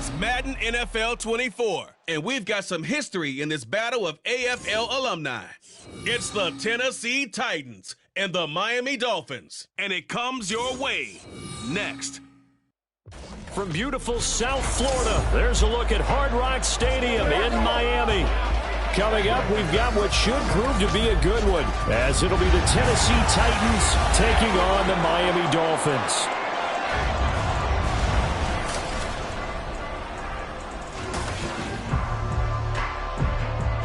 It's Madden NFL 24, and we've got some history in this battle of AFL alumni. It's the Tennessee Titans and the Miami Dolphins, and it comes your way next. From beautiful South Florida, there's a look at Hard Rock Stadium in Miami. Coming up, we've got what should prove to be a good one, as it'll be the Tennessee Titans taking on the Miami Dolphins.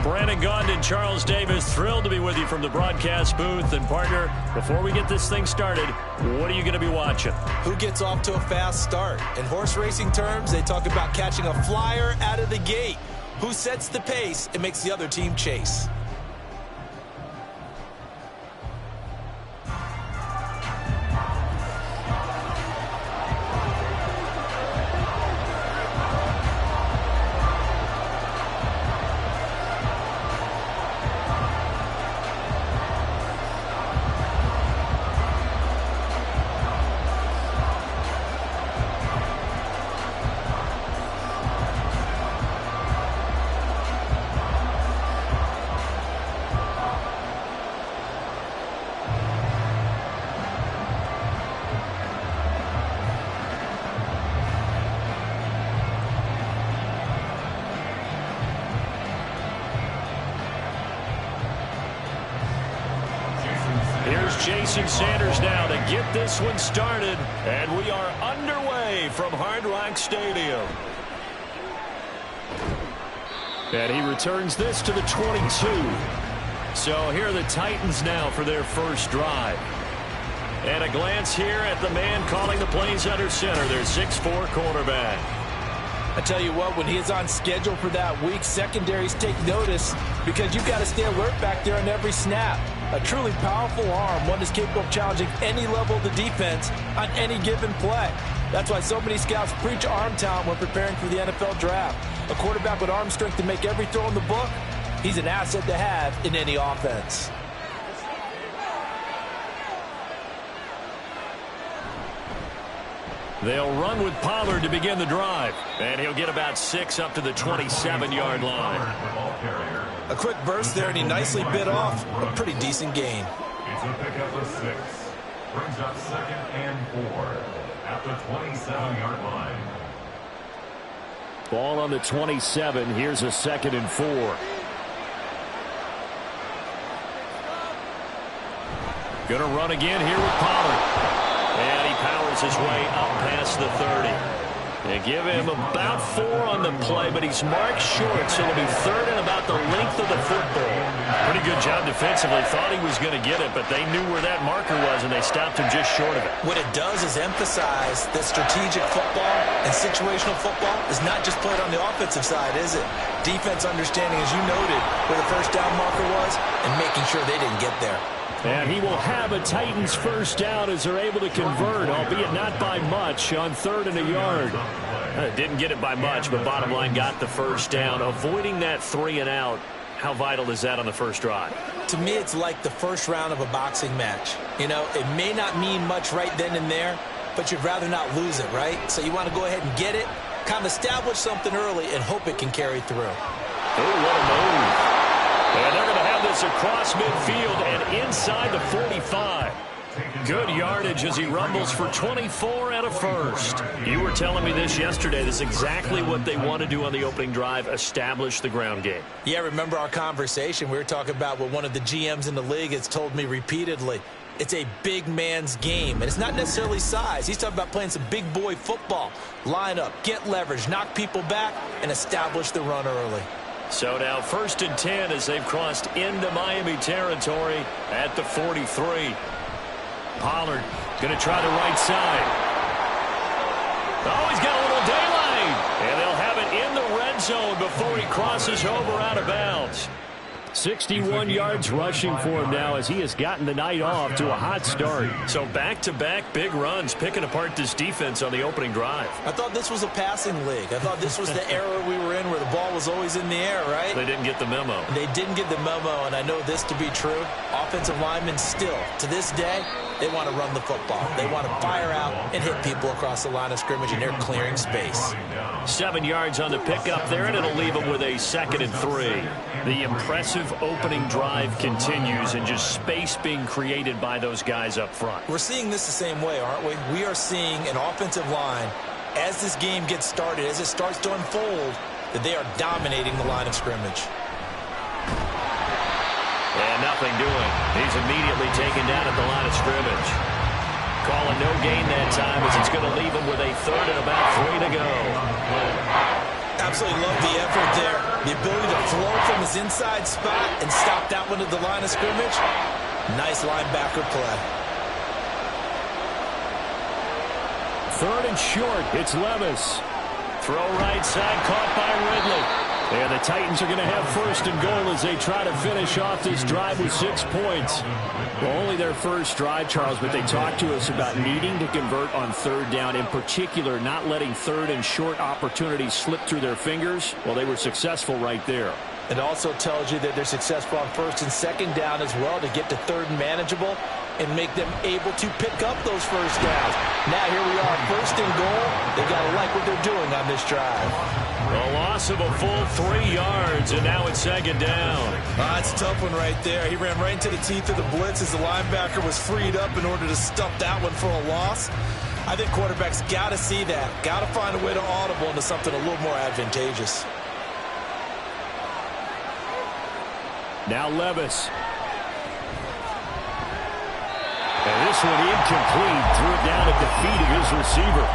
Brandon Gaughan, Charles Davis, thrilled to be with you from the broadcast booth. And partner, before we get this thing started, what are you going to be watching? Who gets off to a fast start? In horse racing terms, they talk about catching a flyer out of the gate. Who sets the pace and makes the other team chase? Jason Sanders now to get this one started, and we are underway from Hard Rock Stadium. And he returns this to the 22. So here are the Titans now for their first drive. And a glance here at the man calling the plays under center, their 6'4" quarterback. I tell you what, when he is on schedule for that week, secondaries take notice because you've got to stay alert back there on every snap. A truly powerful arm, one is capable of challenging any level of the defense on any given play. That's why so many scouts preach arm talent when preparing for the NFL draft. A quarterback with arm strength to make every throw in the book, he's an asset to have in any offense. They'll run with Pollard to begin the drive. And he'll get about 6 up to the 27-yard line. A quick burst there, and he nicely bit off a pretty decent gain. It's a pickup of 6. Brings up 2nd and 4 at the 27-yard line. Ball on the 27. Here's a 2nd and 4. Gonna run again here with Pollard. And he powers his way up past the 30. They give him about 4 on the play, but he's marked short, so it'll be 3rd and about the length of the football. Pretty good job defensively. Thought he was going to get it, but they knew where that marker was, and they stopped him just short of it. What it does is emphasize that strategic football and situational football is not just played on the offensive side, is it? Defense understanding, as you noted, where the first down marker was and making sure they didn't get there. And he will have a Titans first down as they're able to convert, albeit not by much, on 3rd and a yard. Didn't get it by much, but bottom line got the first down. Avoiding that 3 and out, how vital is that on the first drive? To me, it's like the first round of a boxing match. You know, it may not mean much right then and there, but you'd rather not lose it, right? So you want to go ahead and get it, kind of establish something early, and hope it can carry through. Oh, what a move. And they're going to have this across midfield and inside the 45. Good yardage as he rumbles for 24 and a first. You were telling me this yesterday. This is exactly what they want to do on the opening drive, establish the ground game. Yeah, remember our conversation. We were talking about what one of the GMs in the league has told me repeatedly. It's a big man's game, and it's not necessarily size. He's talking about playing some big boy football. Line up, get leverage, knock people back, and establish the run early. So now 1st and 10 as they've crossed into Miami territory at the 43. Pollard going to try the right side. Oh, he's got a little daylight. And they'll have it in the red zone before he crosses over out of bounds. 61 yards rushing for him now as he has gotten the night off to a hot start. So back-to-back big runs, picking apart this defense on the opening drive. I thought this was a passing league. I thought this was the era we were in where the ball was always in the air, right? They didn't get the memo. They didn't get the memo, and I know this to be true. Offensive linemen still, to this day, they want to run the football. They want to fire out and hit people across the line of scrimmage, and they're clearing space. 7 yards on the pickup there, and it'll leave them with a 2nd and 3. The impressive opening drive continues, and just space being created by those guys up front. We're seeing this the same way, aren't we? We are seeing an offensive line, as this game gets started, as it starts to unfold, that they are dominating the line of scrimmage. And nothing doing. He's immediately taken down at the line of scrimmage. Calling no gain that time as it's going to leave him with a 3rd and about 3 to go. Absolutely love the effort there. The ability to flow from his inside spot and stop that one at the line of scrimmage. Nice linebacker play. 3rd and short. It's Levis. Throw right side, caught by Ridley. And the Titans are going to have 1st and goal as they try to finish off this drive with 6 points. Well, only their first drive, Charles, but they talked to us about needing to convert on 3rd down, in particular not letting 3rd and short opportunities slip through their fingers. Well, they were successful right there. It also tells you that they're successful on 1st and 2nd down as well to get to 3rd and manageable and make them able to pick up those 1st downs. Now here we are, 1st and goal. They got to like what they're doing on this drive. A loss of a full 3 yards, and now it's 2nd down. It's a tough one right there. He ran right into the teeth of the blitz as the linebacker was freed up in order to stuff that one for a loss. I think quarterbacks got to see that. Got to find a way to audible into something a little more advantageous. Now Levis. And this one incomplete. Threw it down at the feet of his receiver.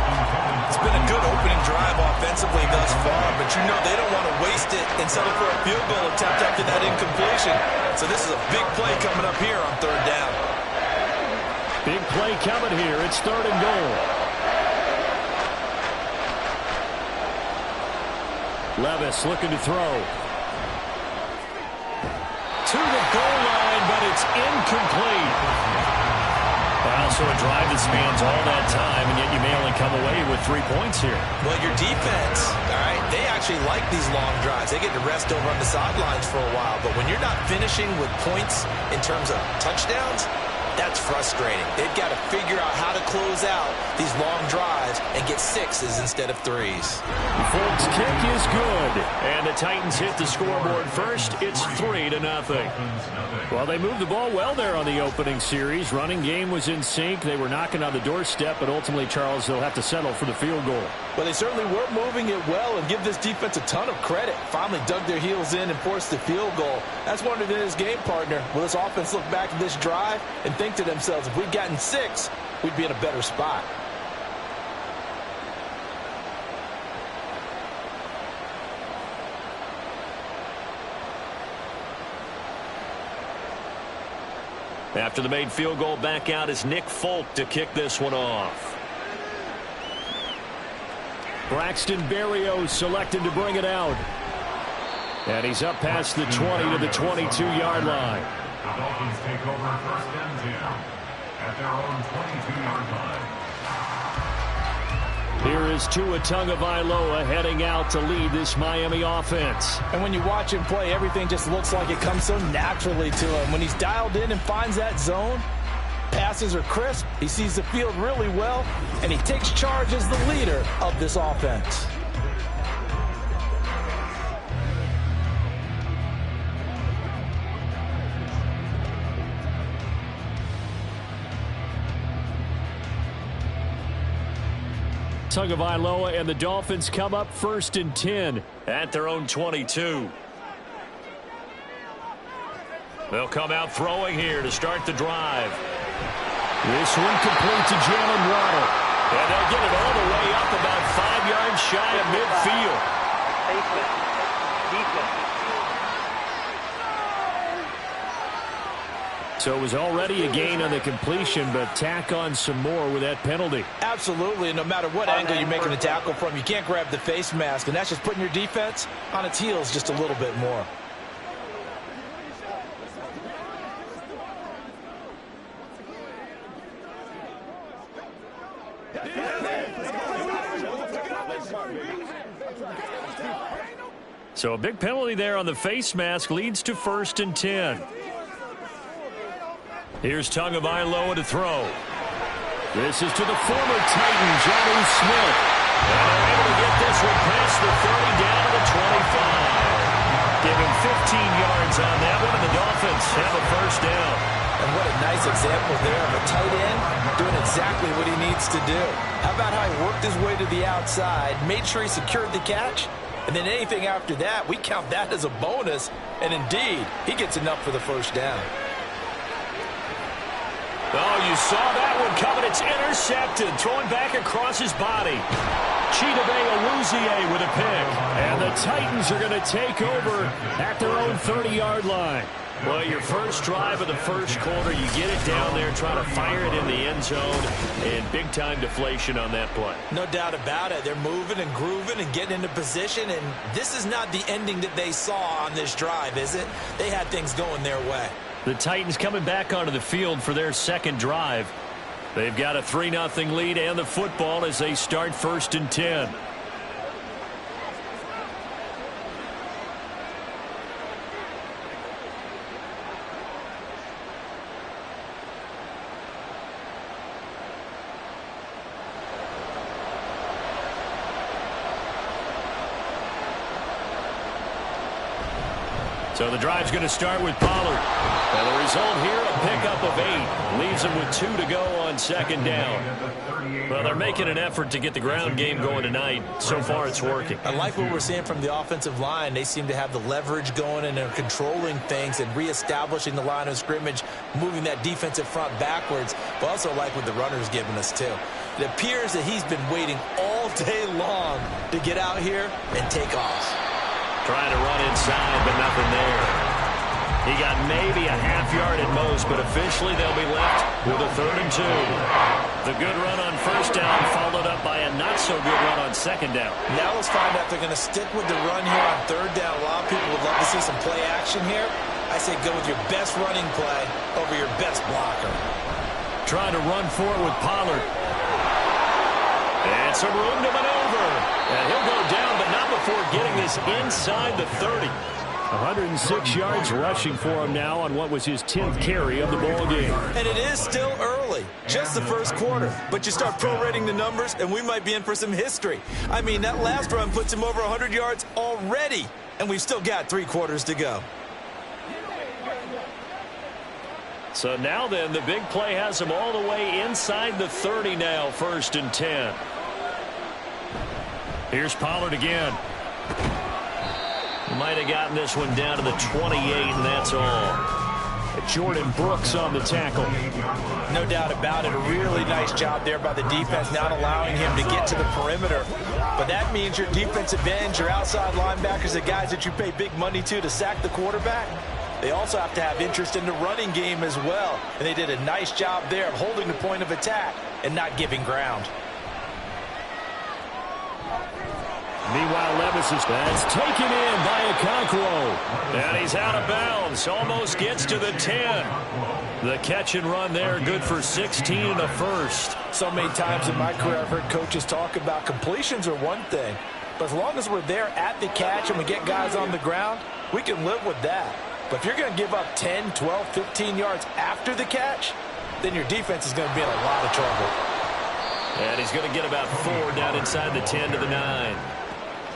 It's been a good opening drive offensively thus far, but you know they don't want to waste it and settle for a field goal attempt after that incompletion. So this is a big play coming up here on 3rd down. Big play coming here. It's 3rd and goal. Levis looking to throw. To the goal line, but it's incomplete. So a drive that spans all that time, and yet you may only come away with 3 points here. Well, your defense, all right, they actually like these long drives. They get to rest over on the sidelines for a while, but when you're not finishing with points in terms of touchdowns, that's frustrating. They've got to figure out how to close out these long drives and get 6s instead of 3s. The Folks kick is good, and the Titans hit the scoreboard first. It's 3-0. Well, they moved the ball well there on the opening series. Running game was in sync. They were knocking on the doorstep, but ultimately, Charles, they'll have to settle for the field goal. Well, they certainly were moving it well, and give this defense a ton of credit. Finally dug their heels in and forced the field goal. That's one of his game partner. Will this offense look back at this drive and think to themselves, if we'd gotten 6, we'd be in a better spot. After the made field goal, back out is Nick Folk to kick this one off. Braxton Berrios selected to bring it out. And he's up past the 20 to the 22-yard line. The Dolphins take over 1st and 10 at their own 22-yard line. Here is Tua Tagovailoa heading out to lead this Miami offense. And when you watch him play, everything just looks like it comes so naturally to him. When he's dialed in and finds that zone, passes are crisp, he sees the field really well, and he takes charge as the leader of this offense. Tagovailoa and the Dolphins come up 1st and 10 at their own 22. They'll come out throwing here to start the drive. This one complete to Jalen Waddle. And they'll get it all the way up about 5 yards shy of midfield. So it was already a gain on the completion, but tack on some more with that penalty. Absolutely, and no matter what angle you're making a tackle from, you can't grab the face mask, and that's just putting your defense on its heels just a little bit more. So a big penalty there on the face mask leads to 1st and 10. Here's Tagovailoa to throw. This is to the former Titan, Jonnu Smith. And they're able to get this one past the 30 down to the 25. Give him 15 yards on that one, and the Dolphins have a 1st down. And what a nice example there of a tight end doing exactly what he needs to do. How about how he worked his way to the outside, made sure he secured the catch, and then anything after that, we count that as a bonus. And indeed, he gets enough for the 1st down. Oh, you saw that one coming. It's intercepted. Throwing back across his body. Chidobe Awuzie with a pick. And the Titans are going to take over at their own 30-yard line. Well, your first drive of the first quarter, you get it down there, trying to fire it in the end zone, and big-time deflation on that play. No doubt about it. They're moving and grooving and getting into position, and this is not the ending that they saw on this drive, is it? They had things going their way. The Titans coming back onto the field for their second drive. They've got a 3-0 lead and the football as they start 1st and 10. So the drive's going to start with Pollard. And the result here, a pickup of 8. Leaves them with 2 to go on 2nd down. Well, they're making an effort to get the ground game going tonight. So far, it's working. I like what we're seeing from the offensive line. They seem to have the leverage going, and they're controlling things and reestablishing the line of scrimmage, moving that defensive front backwards. But also like what the runner's giving us, too. It appears that he's been waiting all day long to get out here and take off. Trying to run inside, but nothing there. He got maybe a half yard at most, but officially they'll be left with a 3rd and 2. The good run on 1st down followed up by a not-so-good run on 2nd down. Now let's find out if they're going to stick with the run here on 3rd down. A lot of people would love to see some play action here. I say go with your best running play over your best blocker. Trying to run for it with Pollard. And some room to maneuver. And he'll go down, but not before getting this inside the 30. 106 yards rushing for him now on what was his 10th carry of the ball game. And it is still early, just the first quarter. But you start prorating the numbers, and we might be in for some history. I mean, that last run puts him over 100 yards already, and we've still got 3 quarters to go. So now then, the big play has him all the way inside the 30 now, 1st and 10. Here's Pollard again. Might have gotten this one down to the 28, and that's all. Jordan Brooks on the tackle. No doubt about it. A really nice job there by the defense, not allowing him to get to the perimeter. But that means your defensive ends, your outside linebackers, the guys that you pay big money to sack the quarterback, they also have to have interest in the running game as well. And they did a nice job there of holding the point of attack and not giving ground. Meanwhile, Levis is taken in by Okonkwo. And he's out of bounds. Almost gets to the 10. The catch and run there, good for 16 and a 1st. So many times in my career, I've heard coaches talk about completions are one thing. But as long as we're there at the catch and we get guys on the ground, we can live with that. But if you're going to give up 10, 12, 15 yards after the catch, then your defense is going to be in a lot of trouble. And he's going to get about 4 down inside the 10 to the 9.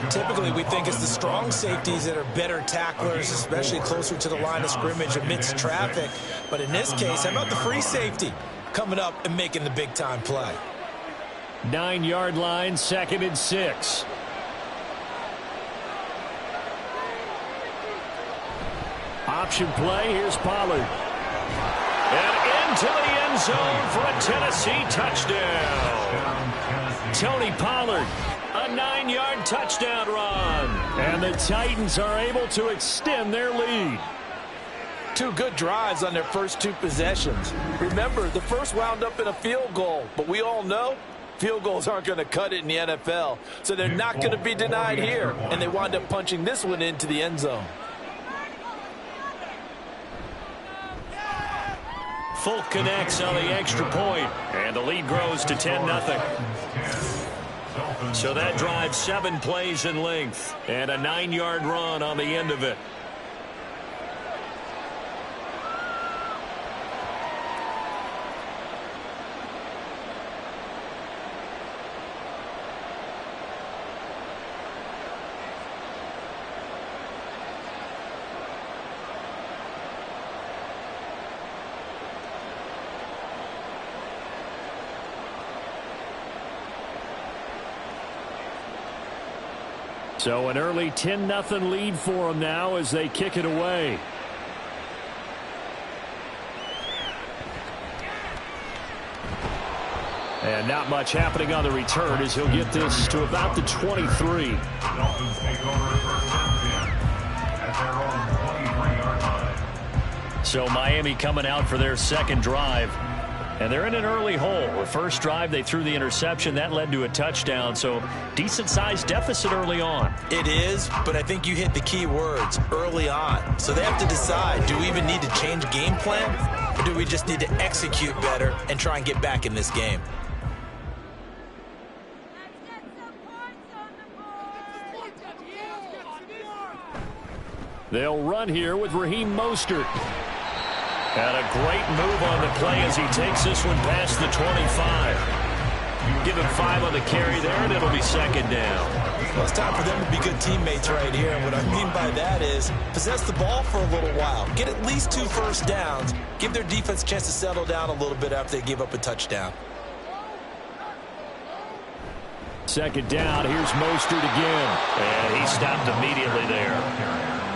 Typically, we think it's the strong safeties that are better tacklers, especially closer to the line of scrimmage amidst traffic. But in this case, how about the free safety coming up and making the big-time play? 9-yard line, 2nd and 6. Option play, here's Pollard. And into the end zone for a Tennessee touchdown. Tony Pollard. A 9-yard touchdown run. And the Titans are able to extend their lead. 2 good drives on their first 2 possessions. Remember, the first wound up in a field goal. But we all know field goals aren't going to cut it in the NFL. So they're not going to be denied here. And they wind up punching this one into the end zone. Folk connects on the extra point. And the lead grows to 10-0. So that drive 7 plays in length and a 9-yard run on the end of it. So an early 10-0 lead for them now as they kick it away. And not much happening on the return as he'll get this to about the 23. Dolphins take over first and 10 at their own 23-yard line. So Miami coming out for their second drive. And they're in an early hole. The first drive, they threw the interception. That led to a touchdown. So decent-sized deficit early on. It is, but I think you hit the key words, early on. So they have to decide, do we even need to change game plan? Or do we just need to execute better and try and get back in this game? They'll run here with Raheem Mostert. And a great move on the play as he takes this one past the 25. Give him 5 on the carry there, and it'll be second down. Well, it's time for them to be good teammates right here. And what I mean by that is possess the ball for a little while. Get at least 2 first downs. Give their defense a chance to settle down a little bit after they give up a touchdown. Second down, here's Mostert again. And he stopped immediately there.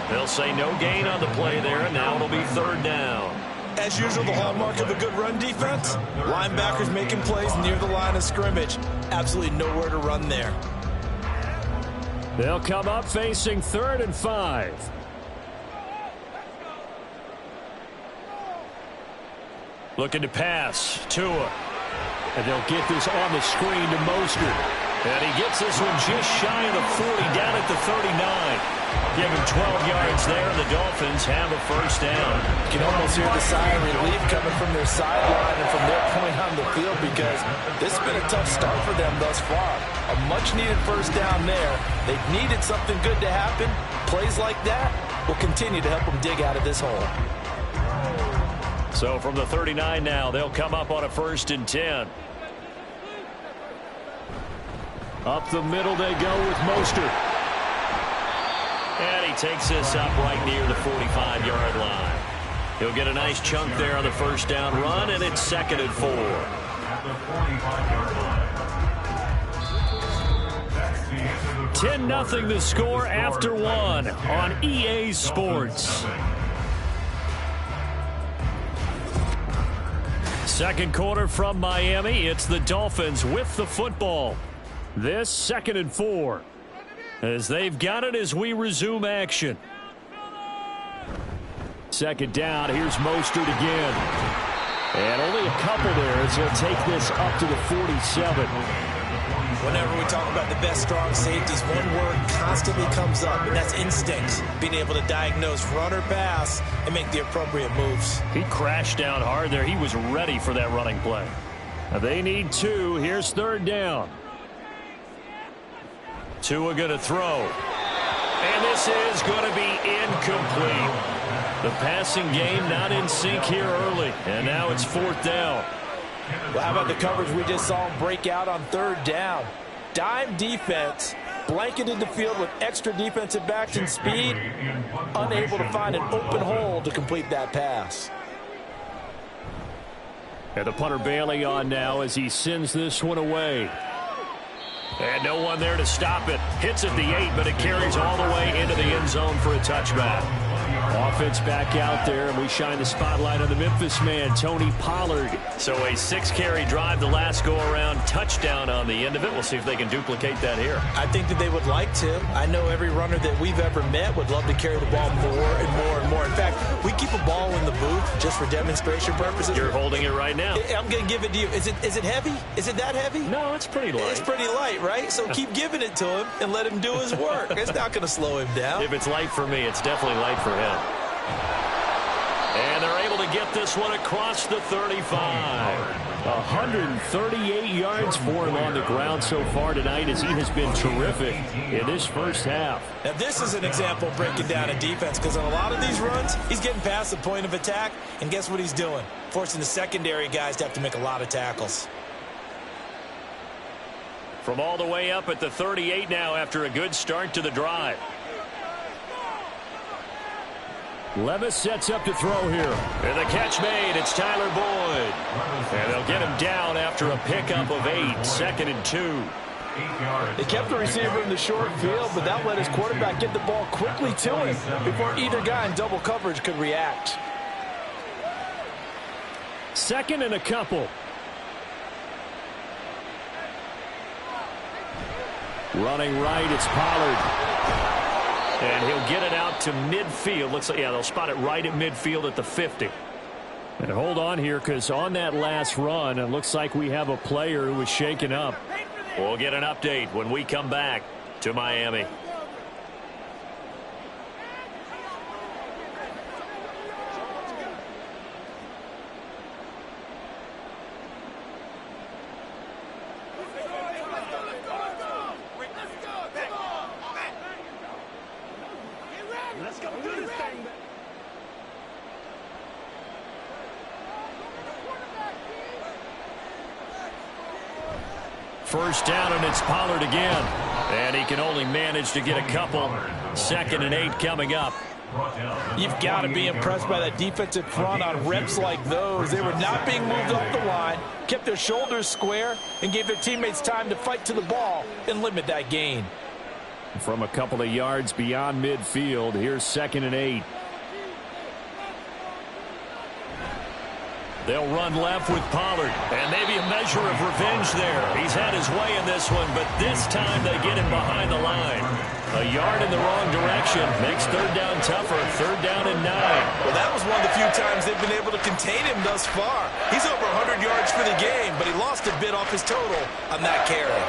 They'll say no gain on the play there, and now it'll be third down. As usual, the hallmark of a good run defense, linebackers making plays near the line of scrimmage. Absolutely nowhere to run there. They'll come up facing 3rd and 5. Looking to pass, Tua. And they'll get this on the screen to Mostert. And he gets this one just shy of the 40, down at the 39. Give him 12 yards there, and the Dolphins have a first down. You can almost hear the sigh of relief coming from their sideline and from their point on the field, because this has been a tough start for them thus far. A much-needed first down there. They've needed something good to happen. Plays like that will continue to help them dig out of this hole. So from the 39 now, they'll come up on a 1st and 10. Up the middle they go with Mostert. And he takes this up right near the 45-yard line. He'll get a nice chunk there on the first down run, and it's 2nd and 4. At the 45-yard line. 10-0 the score after 1 on EA Sports. Second quarter from Miami. It's the Dolphins with the football. This 2nd and 4. As they've got it as we resume action. Second down, here's Mostert again. And only a couple there as he'll take this up to the 47. Whenever we talk about the best strong safeties, one word constantly comes up, and that's instinct. Being able to diagnose run or pass and make the appropriate moves. He crashed down hard there. He was ready for that running play. Now they need 2. Here's 3rd down. Tua going to throw. And this is going to be incomplete. The passing game not in sync here early. And now it's 4th down. Well, how about the coverage we just saw him break out on 3rd down? Dime defense, blanketed the field with extra defensive backs and speed, unable to find an open hole to complete that pass. And the punter Bailey on now as he sends this one away. And no one there to stop it. Hits at the 8, but it carries all the way into the end zone for a touchback. Offense back out there, and we shine the spotlight on the Memphis man, Tony Pollard. So a 6-carry drive the last go-around, touchdown on the end of it. We'll see if they can duplicate that here. I think that they would like to. I know every runner that we've ever met would love to carry the ball more and more and more. In fact, we keep a ball in the booth just for demonstration purposes. You're holding it right now. I'm going to give it to you. Is it heavy? Is it that heavy? No, it's pretty light. It's pretty light, right? So keep giving it to him and let him do his work. It's not going to slow him down. If it's light for me, it's definitely light for him. And they're able to get this one across the 35. 138 yards for him on the ground so far tonight as he has been terrific in this first half. Now, this is an example of breaking down a defense because on a lot of these runs, he's getting past the point of attack, and guess what he's doing? Forcing the secondary guys to have to make a lot of tackles. From all the way up at the 38 now after a good start to the drive. Levis sets up to throw here. And the catch made. It's Tyler Boyd. And they'll get him down after a pickup of 8. 2nd and 2. They kept the receiver in the short field, but that let his quarterback get the ball quickly to him before either guy in double coverage could react. 2nd and a couple. Running right, it's Pollard. And he'll get it out to midfield. Looks like, yeah, they'll spot it right at midfield at the 50. And hold on here, because on that last run, it looks like we have a player who was shaken up. We'll get an update when we come back to Miami. First down, and it's Pollard again. And he can only manage to get a couple. 2nd and 8 coming up. You've got to be impressed by that defensive front on reps like those. They were not being moved off the line, kept their shoulders square, and gave their teammates time to fight to the ball and limit that gain. From a couple of yards beyond midfield, here's 2nd and 8. They'll run left with Pollard. And maybe a measure of revenge there. He's had his way in this one, but this time they get him behind the line. A yard in the wrong direction makes 3rd down tougher. 3rd down and 9. Well, that was one of the few times they've been able to contain him thus far. He's over 100 yards for the game, but he lost a bit off his total on that carry.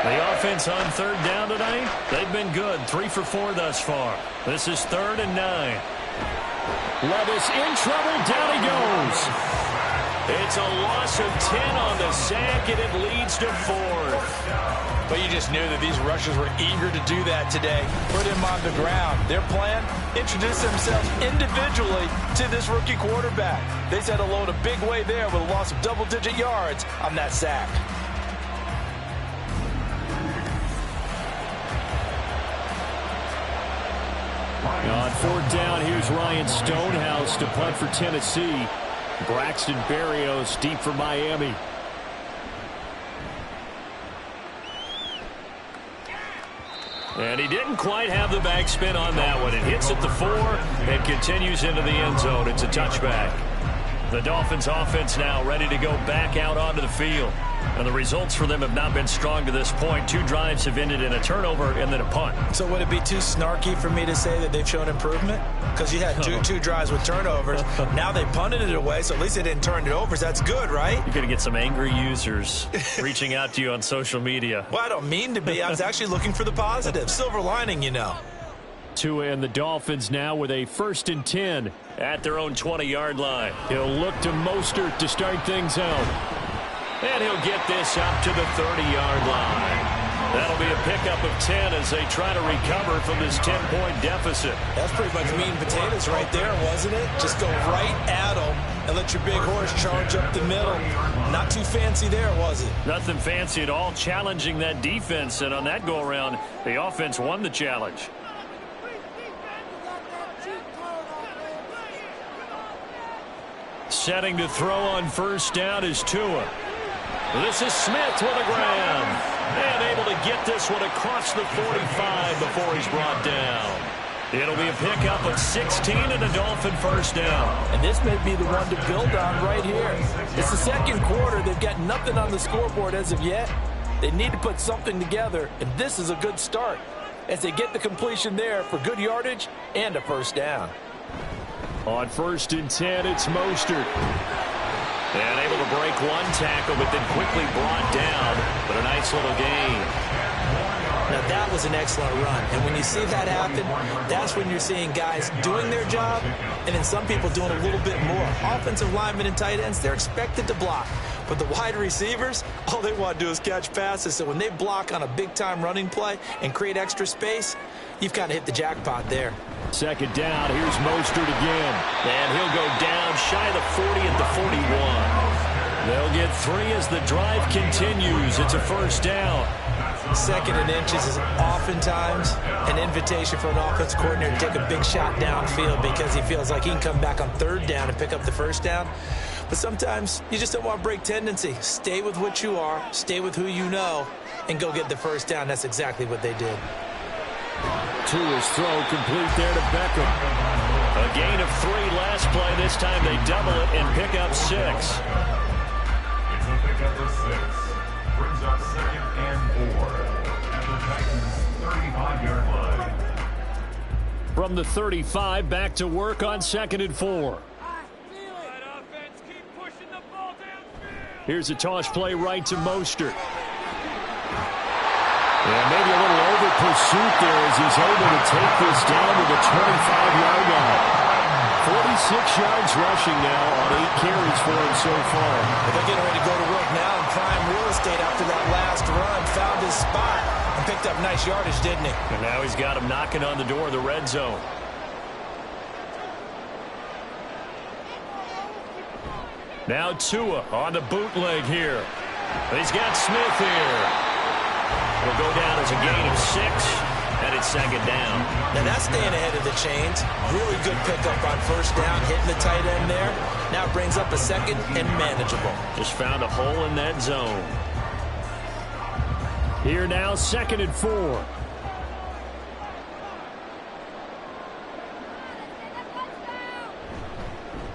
The offense on 3rd down tonight, they've been good. 3 for 4 thus far. This is 3rd and 9. Levis in trouble. Down he goes. It's a loss of 10 on the sack, and it leads to 4th. But you just knew that these rushers were eager to do that today. Put him on the ground. Their plan, introduce themselves individually to this rookie quarterback. They set a load a big way there with a loss of double-digit yards on that sack. On 4th down, here's Ryan Stonehouse to punt for Tennessee. Braxton Berrios deep for Miami. And he didn't quite have the backspin on that one. It hits at the 4 and continues into the end zone. It's a touchback. The Dolphins offense now ready to go back out onto the field. And the results for them have not been strong to this point. 2 drives have ended in a turnover and then a punt. So would it be too snarky for me to say that they've shown improvement? Because you had two drives with turnovers. Now they punted it away, so at least they didn't turn it over. So that's good, right? You're going to get some angry users reaching out to you on social media. Well, I don't mean to be. I was actually looking for the positive. Silver lining, you know. Tua and the Dolphins now with a 1st and 10 at their own 20-yard line. He'll look to Mostert to start things out. And he'll get this up to the 30-yard line. That'll be a pickup of 10 as they try to recover from this 10-point deficit. That's pretty much meat and potatoes right there, wasn't it? Just go right at them and let your big horse charge up the middle. Not too fancy there, was it? Nothing fancy at all, challenging that defense. And on that go-around, the offense won the challenge. Setting to throw on 1st down is Tua. This is Smith with a grab. And able to get this one across the 45 before he's brought down. It'll be a pickup of 16 and a Dolphin 1st down. And this may be the one to build on right here. It's the 2nd quarter. They've got nothing on the scoreboard as of yet. They need to put something together, and this is a good start as they get the completion there for good yardage and a 1st down. On 1st and 10, it's Mostert. And able to break one tackle, but then quickly brought down. But a nice little gain. Now, that was an excellent run. And when you see that happen, that's when you're seeing guys doing their job and then some people doing a little bit more. Offensive linemen and tight ends, they're expected to block. But the wide receivers, all they want to do is catch passes. So when they block on a big-time running play and create extra space, you've kind of hit the jackpot there. Second down, here's Mostert again. And he'll go down shy of the 40 at the 41. They'll get 3 as the drive continues. It's a first down. Second and inches is oftentimes an invitation for an offense coordinator to take a big shot downfield because he feels like he can come back on third down and pick up the first down. But sometimes you just don't want to break tendency. Stay with what you are, stay with who you know, and go get the first down. That's exactly what they did. Tua's throw complete there to Beckham. A gain of 3 last play. This time they double it and pick up 6. It's a pickup of 6. Brings up second and 4 at the Titans' 35-yard line. From the 35, back to work on 2nd and 4. Here's a toss play right to Mostert. And maybe a little over pursuit there as he's able to take this down to the 25-yard line. 46 yards rushing now on 8 carries for him so far. Well, they're getting ready to go to work now in prime real estate after that last run. Found his spot and picked up nice yardage, didn't he? And now he's got him knocking on the door of the red zone. Now Tua on the bootleg here. He's got Smith here. Will go down as a gain of 6, and it's second down. Now that's staying ahead of the chains. Really good pickup on first down, hitting the tight end there. Now brings up a second and manageable. Just found a hole in that zone. Here now, 2nd and 4.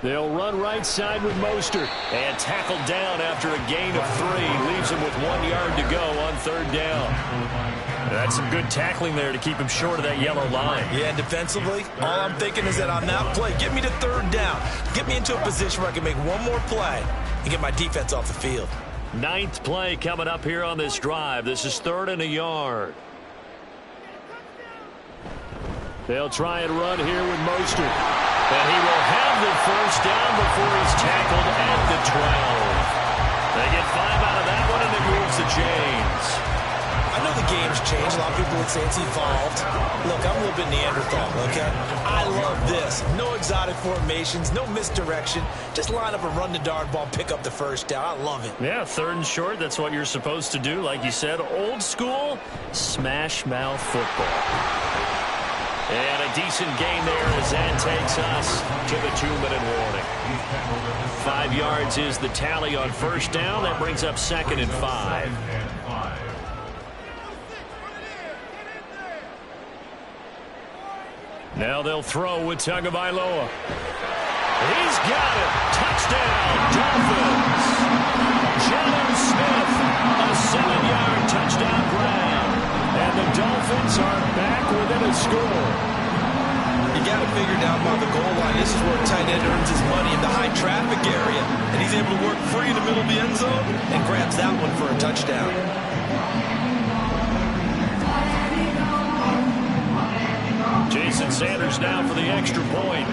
They'll run right side with Mostert. And tackled down after a gain of 3. Leaves him with 1 yard to go on third down. That's some good tackling there to keep him short of that yellow line. Yeah, defensively, all I'm thinking is that on that play, get me to third down. Get me into a position where I can make one more play and get my defense off the field. 9th play coming up here on this drive. This is 3rd and a yard. They'll try and run here with Mostert. And he will have the first down before he's tackled at the 12. They get 5 out of that one, and it moves the chains. I know the game's changed. A lot of people would say it's evolved. Look, I'm a little bit Neanderthal, okay? I love this. No exotic formations, no misdirection. Just line up and run the darn ball, pick up the first down. I love it. Yeah, 3rd and short, that's what you're supposed to do. Like you said, old school, smash mouth football. And a decent gain there as that takes us to the 2-minute warning. 5 yards is the tally on first down. That brings up 2nd and 5. Now they'll throw with Tagovailoa. He's got it. Touchdown, Dolphins. Jonnu Smith, a 7-yard touchdown grab. And the Dolphins are back within a score. You got to figure down by the goal line. This is where a tight end earns his money in the high traffic area. And he's able to work free in the middle of the end zone and grabs that one for a touchdown. Jason Sanders now for the extra point.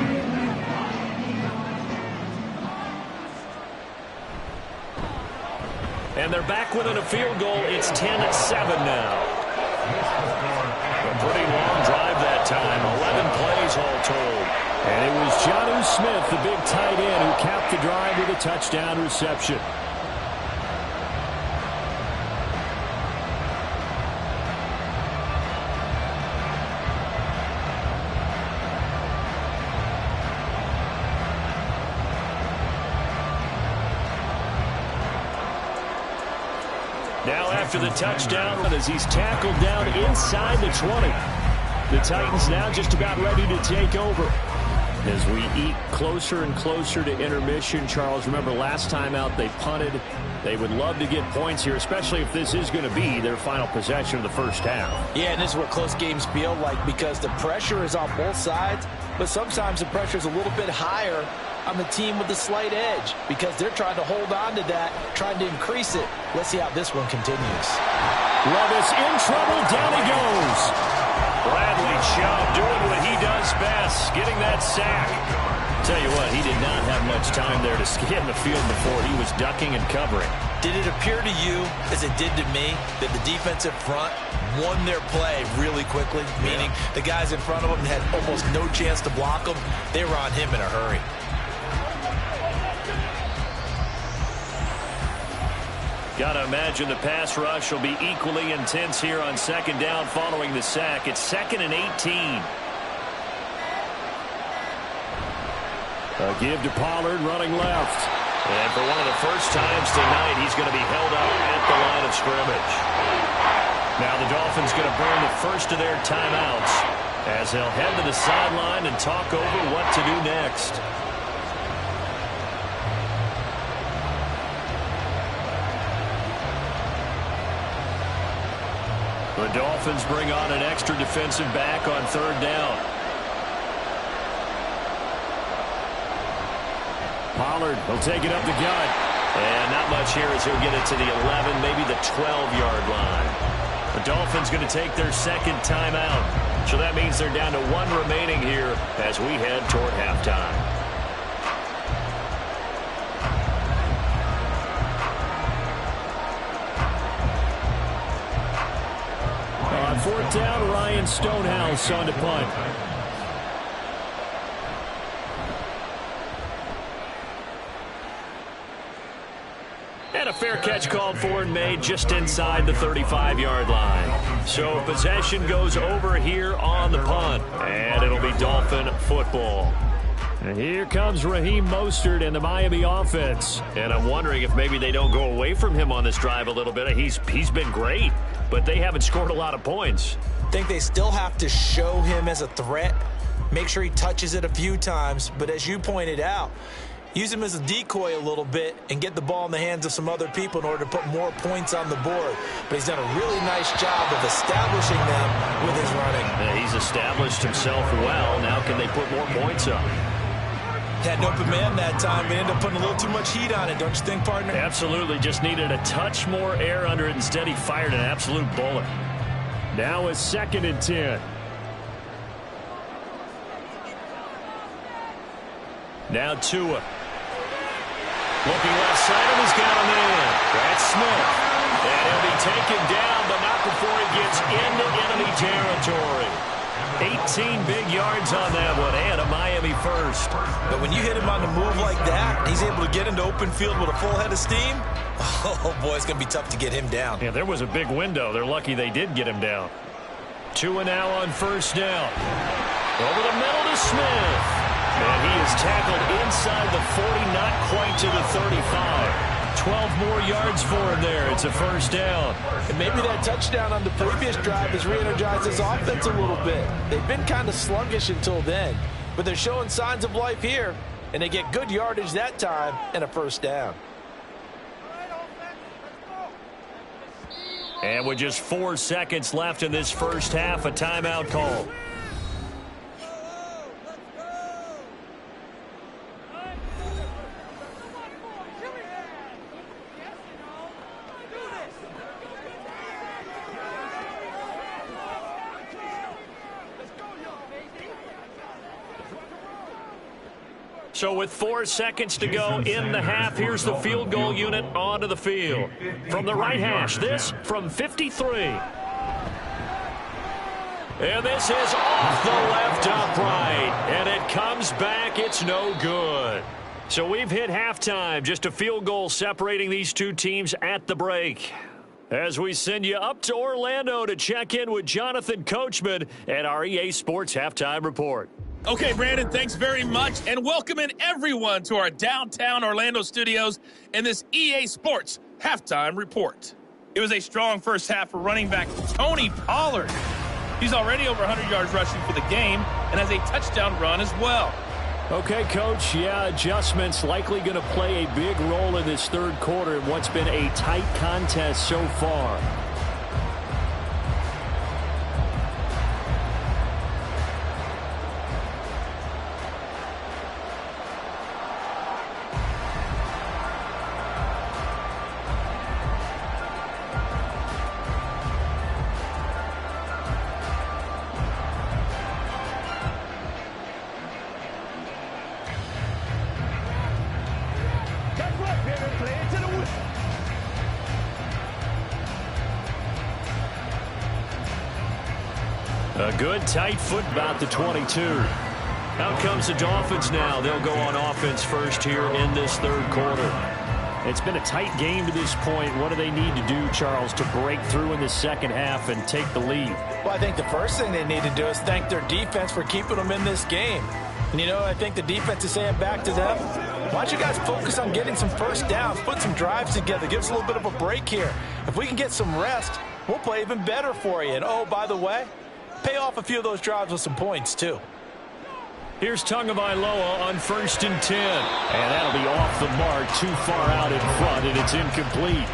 And they're back within a field goal. It's 10-7 now. A pretty long drive that time. 11 plays all told. And it was Jonnu Smith, the big tight end, who capped the drive with a touchdown reception. Now after the touchdown, as he's tackled down inside the 20. The Titans now just about ready to take over. As we eat closer and closer to intermission, Charles, remember last time out they punted. They would love to get points here, especially if this is going to be their final possession of the first half. Yeah, and this is what close games feel like because the pressure is on both sides, but sometimes the pressure is a little bit higher on the team with the slight edge because they're trying to hold on to that, trying to increase it. Let's see how this one continues. Levis in trouble. Down he goes. Bradley Chubb doing what he does best, getting that sack. Tell you what, he did not have much time there to scan the field before. He was ducking and covering. Did it appear to you, as it did to me, that the defensive front won their play really quickly? Meaning the guys in front of them had almost no chance to block them. They were on him in a hurry. Got to imagine the pass rush will be equally intense here on second down following the sack. It's 2nd and 18. A give to Pollard running left. And for one of the first times tonight, he's going to be held up at the line of scrimmage. Now the Dolphins going to burn the first of their timeouts as they'll head to the sideline and talk over what to do next. The Dolphins bring on an extra defensive back on third down. Pollard will take it up the gut. And not much here as he'll get it to the 11, maybe the 12-yard line. The Dolphins going to take their second timeout. So that means they're down to one remaining here as we head toward halftime. On fourth down, Ryan Stonehouse on to punt. And a fair catch called for and made just inside the 35-yard line. So possession goes over here on the punt. And it'll be Dolphin football. And here comes Raheem Mostert and the Miami offense. And I'm wondering if maybe they don't go away from him on this drive a little bit. He's been great, but they haven't scored a lot of points. I think they still have to show him as a threat. Make sure he touches it a few times. But as you pointed out, use him as a decoy a little bit and get the ball in the hands of some other people in order to put more points on the board. But he's done a really nice job of establishing them with his running. Yeah, he's established himself well. Now can they put more points up? Had an open man that time, but ended up putting a little too much heat on it, don't you think, partner? Absolutely. Just needed a touch more air under it. Instead, he fired an absolute bullet. Now it's 2nd and 10. Now Tua. Looking left side, and he's got him in. That's Smith. And he'll be taken down, but not before he gets into enemy territory. 18 big yards on that one, and a Miami first. But when you hit him on the move like that, he's able to get into open field with a full head of steam. Oh, boy, it's going to be tough to get him down. Yeah, there was a big window. They're lucky they did get him down. Tua now on first down. Over the middle to Smith. And he is tackled inside the 40, not quite to the 35. 12 more yards for him there. It's a first down. And maybe that touchdown on the previous drive has re-energized this offense a little bit. They've been kind of sluggish until then, but they're showing signs of life here, and they get good yardage that time and a first down. And with just 4 seconds left in this first half, a timeout call. So with 4 seconds to go in the half, here's the field goal unit onto the field. From the right hash, this from 53. And this is off the left upright. And it comes back. It's no good. So we've hit halftime. Just a field goal separating these two teams at the break. As we send you up to Orlando to check in with Jonathan Coachman at our EA Sports Halftime Report. Okay, Brandon, thanks very much, and welcome in everyone to our downtown Orlando studios in this EA Sports Halftime Report. It was a strong first half for running back Tony Pollard. He's already over 100 yards rushing for the game and has a touchdown run as well. Okay, Coach, yeah, adjustments likely going to play a big role in this third quarter in what's been a tight contest so far. A good tight foot about the 22. Out comes the Dolphins now. They'll go on offense first here in this third quarter. It's been a tight game to this point. What do they need to do, Charles, to break through in the second half and take the lead? Well, I think the first thing they need to do is thank their defense for keeping them in this game. And, I think the defense is saying back to them, why don't you guys focus on getting some first downs, put some drives together, give us a little bit of a break here. If we can get some rest, we'll play even better for you. And, oh, by the way, pay off a few of those drives with some points, too. Here's Tagovailoa on 1st and 10. And that'll be off the mark, too far out in front, and it's incomplete.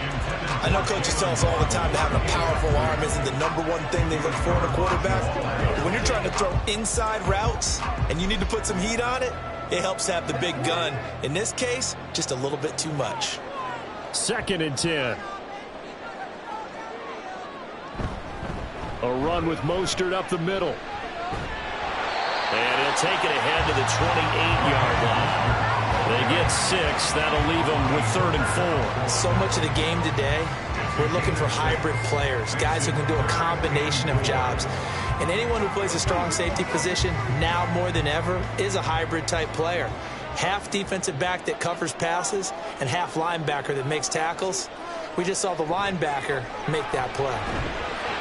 I know coaches tell us all the time that having a powerful arm isn't the #1 thing they look for in a quarterback. But when you're trying to throw inside routes and you need to put some heat on it, it helps to have the big gun. In this case, just a little bit too much. 2nd and 10. A run with Mostert up the middle. And he'll take it ahead to the 28-yard line. They get 6. That'll leave them with 3rd and 4. So much of the game today, we're looking for hybrid players, guys who can do a combination of jobs. And anyone who plays a strong safety position, now more than ever, is a hybrid-type player. Half defensive back that covers passes and half linebacker that makes tackles. We just saw the linebacker make that play.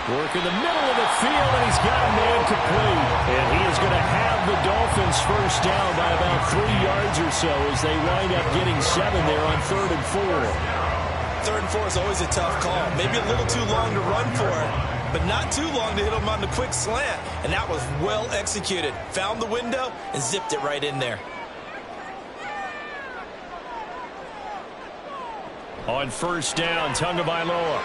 Work in the middle of the field, and he's got a man complete. And he is going to have the Dolphins first down by about 3 yards or so as they wind up getting 7 there on 3rd and 4. 3rd and 4 is always a tough call. Maybe a little too long to run for it, but not too long to hit him on the quick slant. And that was well executed. Found the window and zipped it right in there. On 1st down, Tagovailoa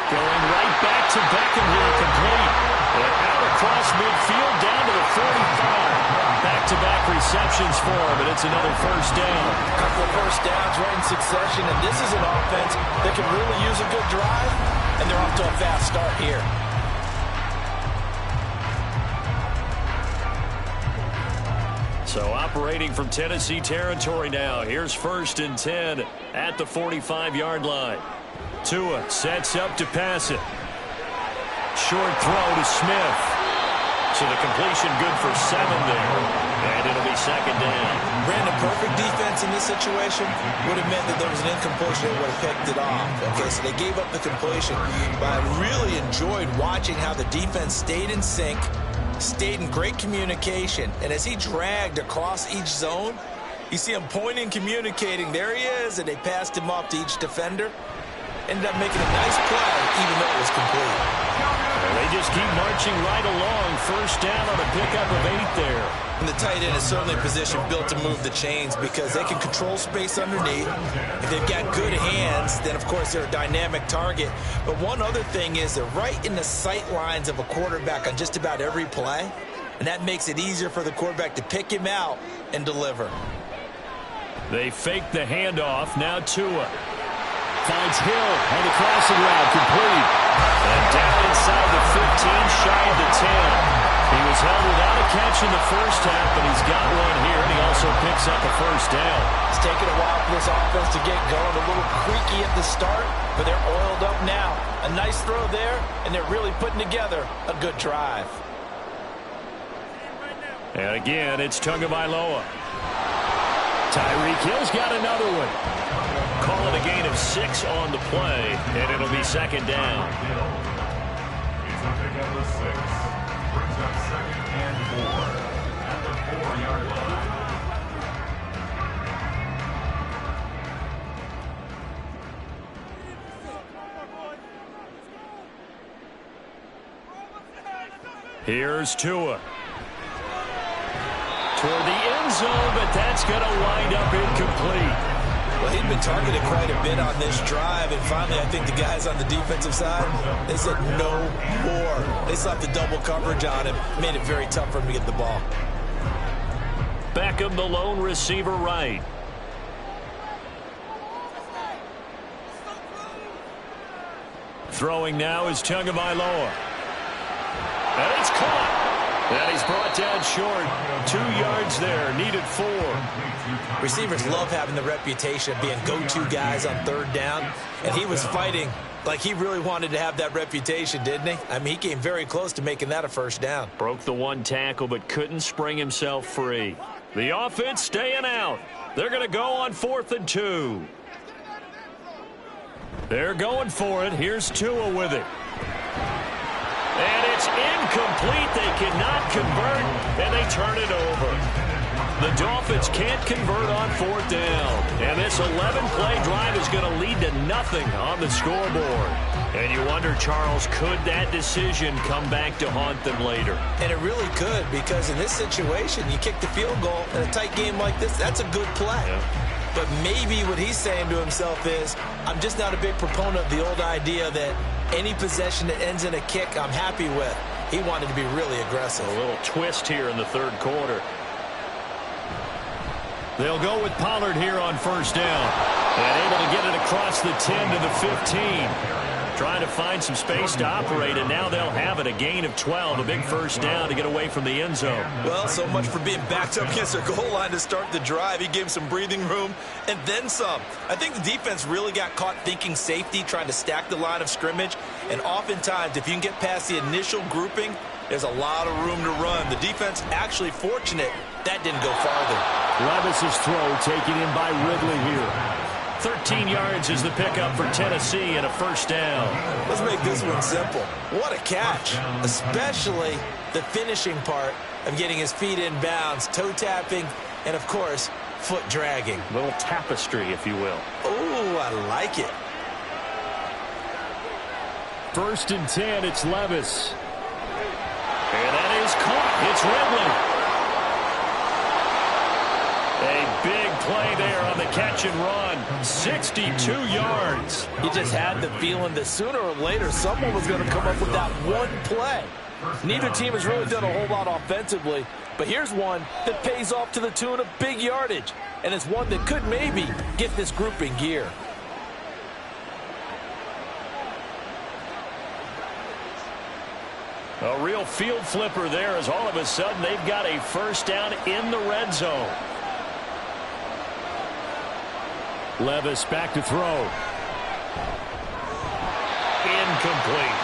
going right back to Beckham here, complete. And out across midfield, down to the 45. Back-to-back receptions for him, and it's another first down. A couple of first downs right in succession, and this is an offense that can really use a good drive, and they're off to a fast start here. So operating from Tennessee territory now. Here's 1st and 10 at the 45-yard line. Tua sets up to pass it. Short throw to Smith. So the completion good for 7 there. And it'll be 2nd down. Brandon, perfect defense in this situation would have meant that there was an incompletion that would have picked it off. Okay, so they gave up the completion. But I really enjoyed watching how the defense stayed in sync, stayed in great communication. And as he dragged across each zone, you see him pointing, communicating. There he is, and they passed him off to each defender. Ended up making a nice play, even though it was complete. Well, they just keep marching right along. First down on a pickup of 8 there. And the tight end is certainly a position built to move the chains because they can control space underneath. If they've got good hands, then, of course, they're a dynamic target. But one other thing is they're right in the sight lines of a quarterback on just about every play. And that makes it easier for the quarterback to pick him out and deliver. They fake the handoff. Now Tua finds Hill on the crossing route, complete. And down inside the 15, shy of the 10. He was held without a catch in the first half, but he's got one here, and he also picks up a first down. It's taken a while for this offense to get going. A little creaky at the start, but they're oiled up now. A nice throw there, and they're really putting together a good drive. And again, it's Tagovailoa. Tyreek Hill's got another one. Call it a gain of 6 on the play, and it'll be 2nd down. It's a pick up of 6. Brings up 2nd and 4 at the 4-yard line. Here's Tua. Toward the end zone, but that's going to wind up incomplete. Well, he'd been targeted quite a bit on this drive, and finally I think the guys on the defensive side, they said no more. They slapped the double coverage on him, made it very tough for him to get the ball. Beckham, the lone receiver right. Throwing now is Tagovailoa. And it's caught. And he's brought down short. 2 yards there. Needed 4. Receivers love having the reputation of being go-to guys on 3rd down, and he was fighting Like he really wanted to have that reputation, didn't he? I mean, he came very close to making that a first down. Broke the one tackle, but couldn't spring himself free. The offense staying out. They're going to go on 4th and 2. They're going for it. Here's Tua with it. And it's incomplete. They cannot convert, and they turn it over. The Dolphins can't convert on 4th down. And this 11-play drive is going to lead to nothing on the scoreboard. And you wonder, Charles, could that decision come back to haunt them later? And it really could, because in this situation, you kick the field goal in a tight game like this, that's a good play. Yeah. But maybe what he's saying to himself is, I'm just not a big proponent of the old idea that any possession that ends in a kick I'm happy with. He wanted to be really aggressive. A little twist here in the 3rd quarter. They'll go with Pollard here on 1st down. And able to get it across the 10 to the 15. Trying to find some space to operate, and now they'll have it. A gain of 12, a big first down to get away from the end zone. Well, so much for being backed up against their goal line to start the drive. He gave them some breathing room and then some. I think the defense really got caught thinking safety, trying to stack the line of scrimmage. And oftentimes, if you can get past the initial grouping, there's a lot of room to run. The defense actually fortunate that didn't go farther. Levis's throw taken in by Ridley here. 13 yards is the pickup for Tennessee and a first down. Let's make this one simple. What a catch, especially the finishing part of getting his feet in bounds, toe tapping, and of course, foot dragging. A little tapestry, if you will. Oh, I like it. 1st and 10, it's Levis. And that is caught. It's Ridley. A big play there on the catch and run. 62 yards. You just had the feeling that sooner or later someone was going to come up with that one play. Neither team has really done a whole lot offensively, but here's one that pays off to the tune of big yardage, and it's one that could maybe get this group in gear. A real field flipper there, as all of a sudden they've got a first down in the red zone. Levis back to throw. Incomplete.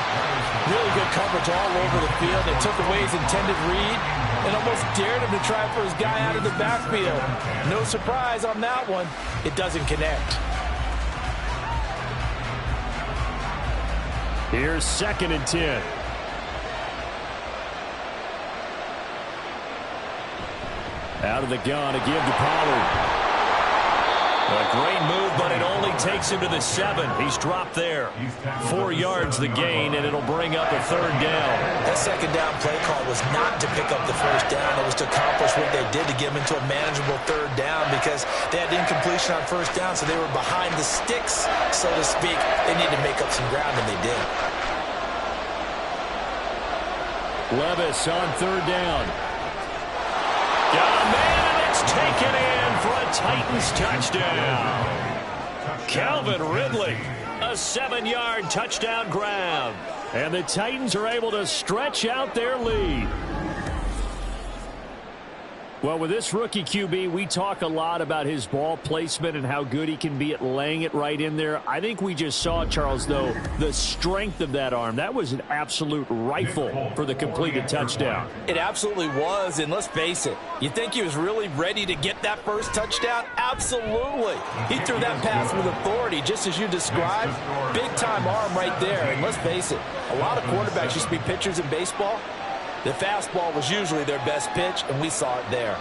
Really good coverage all over the field. They took away his intended read and almost dared him to try for his guy out of the backfield. No surprise on that one. It doesn't connect. Here's 2nd and 10. Out of the gun to give to Pollard. A great move, but it only takes him to the 7. He's dropped there. 4 yards the gain, and it'll bring up a 3rd down. That 2nd down play call was not to pick up the first down. It was to accomplish what they did to get him into a manageable 3rd down because they had incompletion on 1st down, so they were behind the sticks, so to speak. They needed to make up some ground, and they did. Levis on 3rd down. Got a man, and it's taken in for a Titans touchdown. Calvin Ridley, a 7-yard touchdown grab. And the Titans are able to stretch out their lead. Well, with this rookie QB, we talk a lot about his ball placement and how good he can be at laying it right in there. I think we just saw, Charles, though, the strength of that arm. That was an absolute rifle for the completed touchdown. It absolutely was, and let's face it, you think he was really ready to get that first touchdown? Absolutely. He threw that pass with authority, just as you described. Big-time arm right there, and let's face it, a lot of quarterbacks used to be pitchers in baseball. The fastball was usually their best pitch, and we saw it there.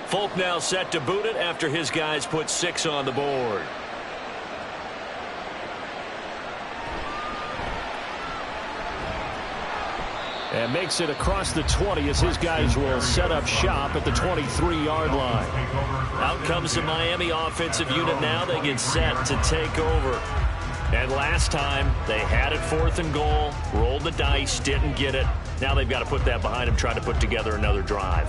Folk now set to boot it after his guys put 6 on the board. And makes it across the 20 as his guys will set up shop at the 23-yard line. Out comes the Miami offensive unit now. They get set to take over. And last time, they had it 4th and goal, rolled the dice, didn't get it. Now they've got to put that behind them, try to put together another drive.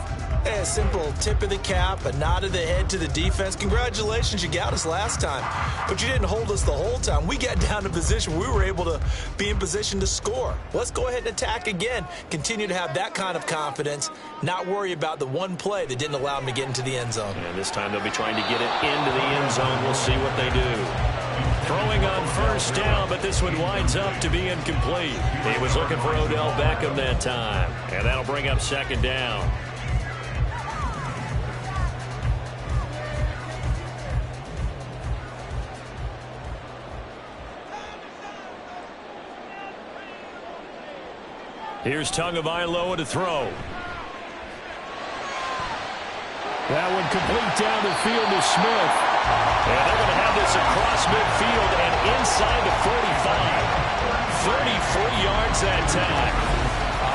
A simple tip of the cap, a nod of the head to the defense. Congratulations, you got us last time, but you didn't hold us the whole time. We got down to position. We were able to be in position to score. Let's go ahead and attack again. Continue to have that kind of confidence, not worry about the one play that didn't allow them to get into the end zone. And this time they'll be trying to get it into the end zone. We'll see what they do. Throwing on first down, but this one winds up to be incomplete. He was looking for Odell Beckham that time, and that'll bring up second down. Here's Tagovailoa to throw. That one complete down the field to Smith. And they're going to have this across midfield and inside the 45. 33 yards that time.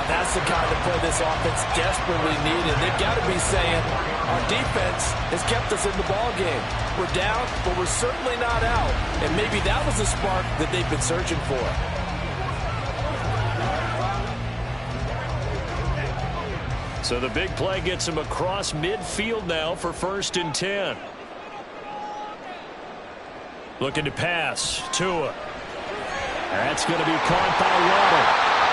That's the kind of play this offense desperately needed. They've got to be saying, our defense has kept us in the ball game. We're down, but we're certainly not out. And maybe that was the spark that they've been searching for. So the big play gets him across midfield now for 1st and 10. Looking to pass. Tua. That's going to be caught by Waddle.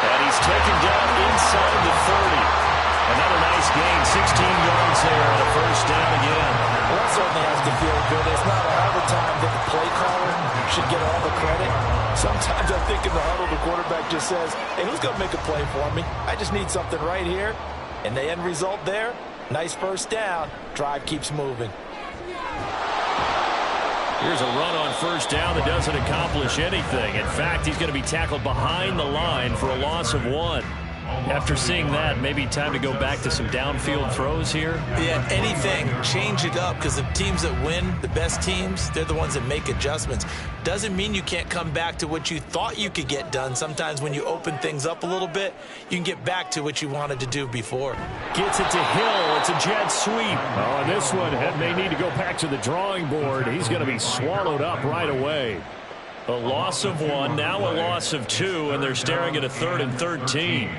And he's taken down inside the 30. Another nice gain. 16 yards there and a first down again. Well, that certainly has to feel good. It's not all the time that the play caller should get all the credit. Sometimes I think in the huddle, the quarterback just says, hey, who's going to make a play for me? I just need something right here. And the end result there, nice first down. Drive keeps moving. Here's a run on first down that doesn't accomplish anything. In fact, he's going to be tackled behind the line for a loss of 1. After seeing that, maybe time to go back to some downfield throws here. Yeah, anything. Change it up, because the teams that win, the best teams, they're the ones that make adjustments. Doesn't mean you can't come back to what you thought you could get done. Sometimes when you open things up a little bit, you can get back to what you wanted to do before. Gets it to Hill. It's a jet sweep. Oh, and this one may need to go back to the drawing board. He's going to be swallowed up right away. A loss of 1, now a loss of 2, and they're staring at a 3rd and 13.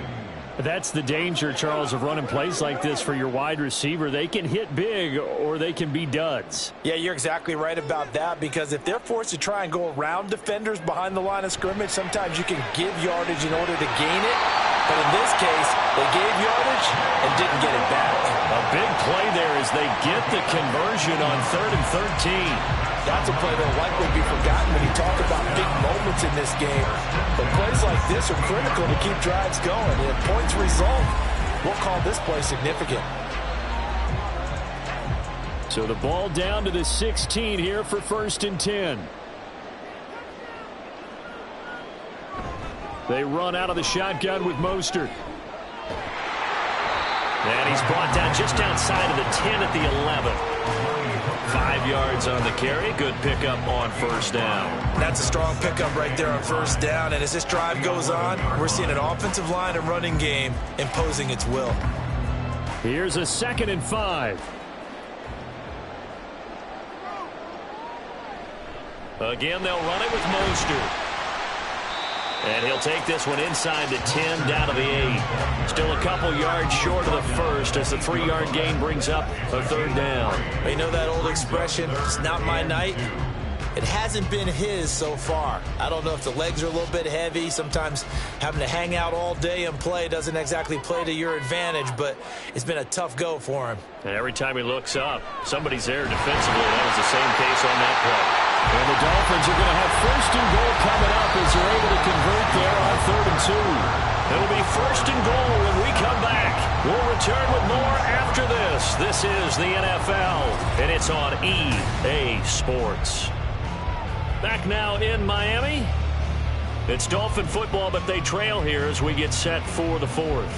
That's the danger, Charles, of running plays like this for your wide receiver. They can hit big or they can be duds. Yeah, you're exactly right about that, because if they're forced to try and go around defenders behind the line of scrimmage, sometimes you can give yardage in order to gain it. But in this case, they gave yardage and didn't get it back. A big play there as they get the conversion on 3rd and 13. That's a play that will likely be forgotten when you talk about big moments in this game. But plays like this are critical to keep drives going. And if points result, we'll call this play significant. So the ball down to the 16 here for 1st and 10. They run out of the shotgun with Mostert. And he's brought down just outside of the 10 at the 11. 5 yards on the carry. Good pickup on first down. That's a strong pickup right there on first down. And as this drive goes on, we're seeing an offensive line and running game imposing its will. Here's a 2nd and 5. Again, they'll run it with Mostert. And he'll take this one inside the 10, down to the 8. Still a couple yards short of the first as the 3-yard gain brings up a 3rd down. You know that old expression, it's not my night? It hasn't been his so far. I don't know if the legs are a little bit heavy. Sometimes having to hang out all day and play doesn't exactly play to your advantage, but it's been a tough go for him. And every time he looks up, somebody's there defensively. That was the same case on that play. And the Dolphins are going to have 1st and goal coming up as they're able to convert there on 3rd and 2. It'll be 1st and goal when we come back. We'll return with more after this. This is the NFL, and it's on EA Sports. Back now in Miami. It's Dolphin football, but they trail here as we get set for the 4th.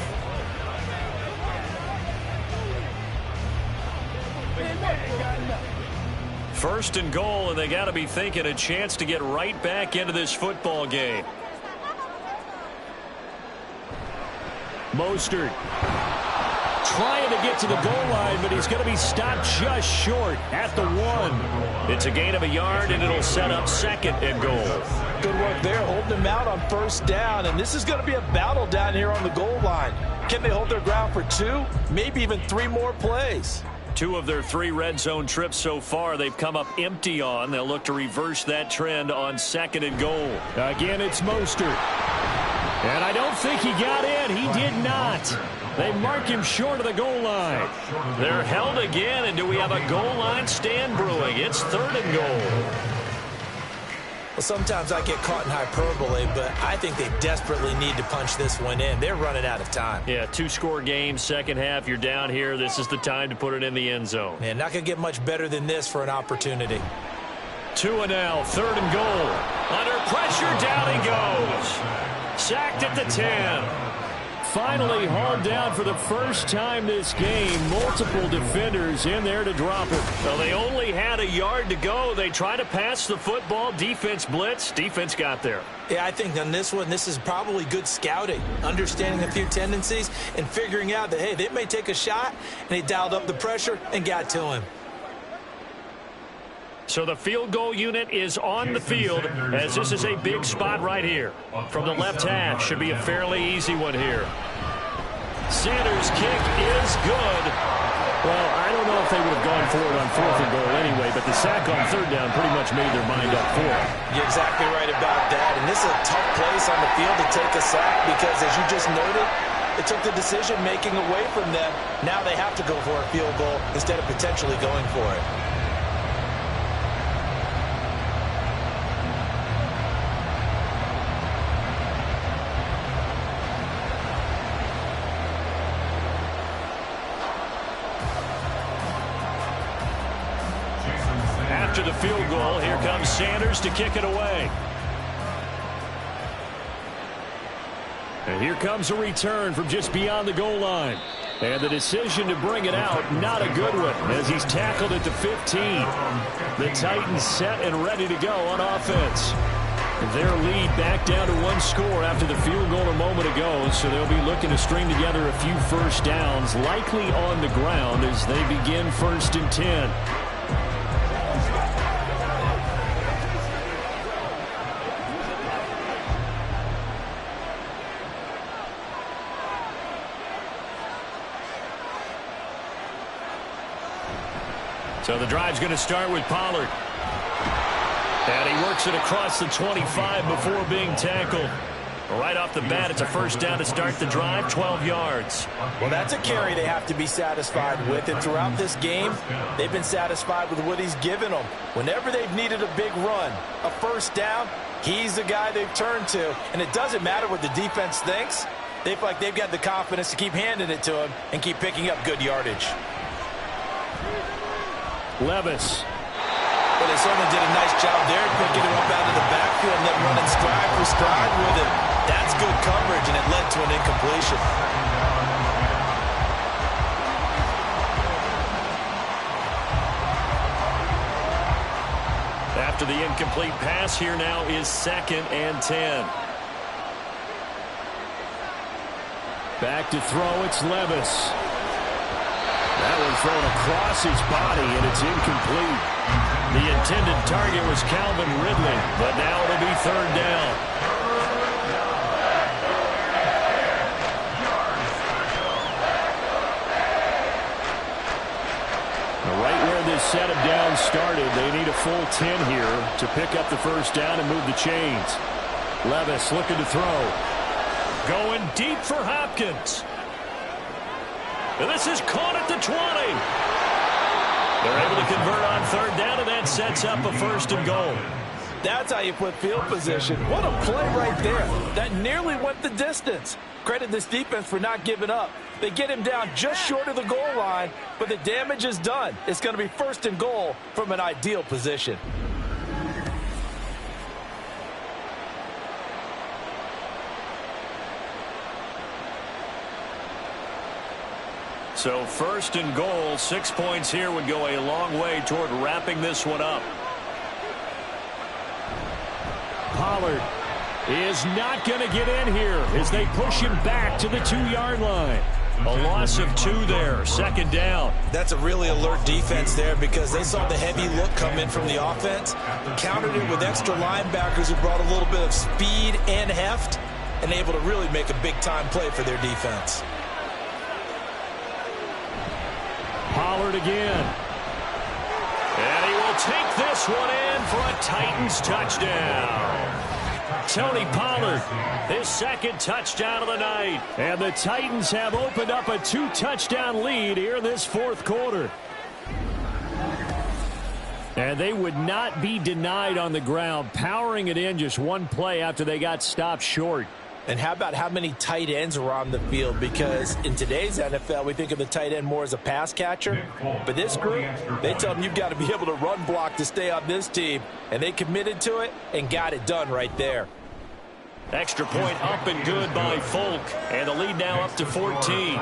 First and goal, and they got to be thinking a chance to get right back into this football game. Mostert trying to get to the goal line, but he's going to be stopped just short at the 1. It's a gain of a yard, and it'll set up 2nd and goal. Good work there, holding him out on 1st down, and this is going to be a battle down here on the goal line. Can they hold their ground for 2, maybe even 3 more plays? 2 of their 3 red zone trips so far, they've come up empty on. They'll look to reverse that trend on 2nd and goal. Again, it's Mostert. And I don't think he got in. He did not. They mark him short of the goal line. They're held again, and do we have a goal line stand brewing? It's 3rd and goal. Well, sometimes I get caught in hyperbole, but I think they desperately need to punch this one in. They're running out of time. Yeah, 2-score game, second half. You're down here. This is the time to put it in the end zone. Man, not going to get much better than this for an opportunity. 2 and now, 3rd and goal. Under pressure, down he goes. Sacked at the 10. Finally hauled down for the first time this game. Multiple defenders in there to drop it. Well, they only had a yard to go. They tried to pass the football. Defense blitz. Defense got there. Yeah, I think on this one, this is probably good scouting, understanding a few tendencies, and figuring out that, hey, they may take a shot, and they dialed up the pressure and got to him. So the field goal unit is on the field, as this is a big spot right here. From the left half, should be a fairly easy one here. Sanders' kick is good. Well, I don't know if they would have gone for it on 4th and goal anyway, but the sack on 3rd down pretty much made their mind up for it. You're exactly right about that, and this is a tough place on the field to take a sack because, as you just noted, it took the decision-making away from them. Now they have to go for a field goal instead of potentially going for it. After the field goal, here comes Sanders to kick it away. And here comes a return from just beyond the goal line. And the decision to bring it out, not a good one, as he's tackled at the 15. The Titans set and ready to go on offense. Their lead back down to 1 score after the field goal a moment ago, so they'll be looking to string together a few first downs, likely on the ground as they begin 1st and 10. So the drive's going to start with Pollard. And he works it across the 25 before being tackled. Right off the bat, it's a first down to start the drive, 12 yards. Well, that's a carry they have to be satisfied with. And throughout this game, they've been satisfied with what he's given them. Whenever they've needed a big run, a first down, he's the guy they've turned to. And it doesn't matter what the defense thinks. They feel like they've got the confidence to keep handing it to him and keep picking up good yardage. Levis. Well, they certainly did a nice job there picking him up out of the backfield and then running stride for stride with him. That's good coverage, and it led to an incompletion. After the incomplete pass, here now is 2nd and 10. Back to throw, it's Levis. That one thrown across his body, and it's incomplete. The intended target was Calvin Ridley, but now it'll be 3rd down. Right where this set of downs started, they need a full 10 here to pick up the first down and move the chains. Levis looking to throw. Going deep for Hopkins. And this is caught at the 20. They're able to convert on 3rd down, and that sets up a 1st and goal. That's how you put field position. What a play right there. That nearly went the distance. Credit this defense for not giving up. They get him down just short of the goal line, but the damage is done. It's going to be 1st and goal from an ideal position. So 1st and goal, 6 points here would go a long way toward wrapping this one up. Pollard is not going to get in here as they push him back to the 2-yard line. A loss of 2 there, second down. That's a really alert defense there because they saw the heavy look come in from the offense, countered it with extra linebackers who brought a little bit of speed and heft, and able to really make a big-time play for their defense. Pollard again. And he will take this one in for a Titans touchdown. Tony Pollard, his second touchdown of the night. And the Titans have opened up a 2-touchdown lead here in this fourth quarter. And they would not be denied on the ground, powering it in just one play after they got stopped short. And how about how many tight ends are on the field? Because in today's NFL, we think of the tight end more as a pass catcher. But this group, they tell them you've got to be able to run block to stay on this team. And they committed to it and got it done right there. Extra point up and good by Folk. And the lead now up to 14.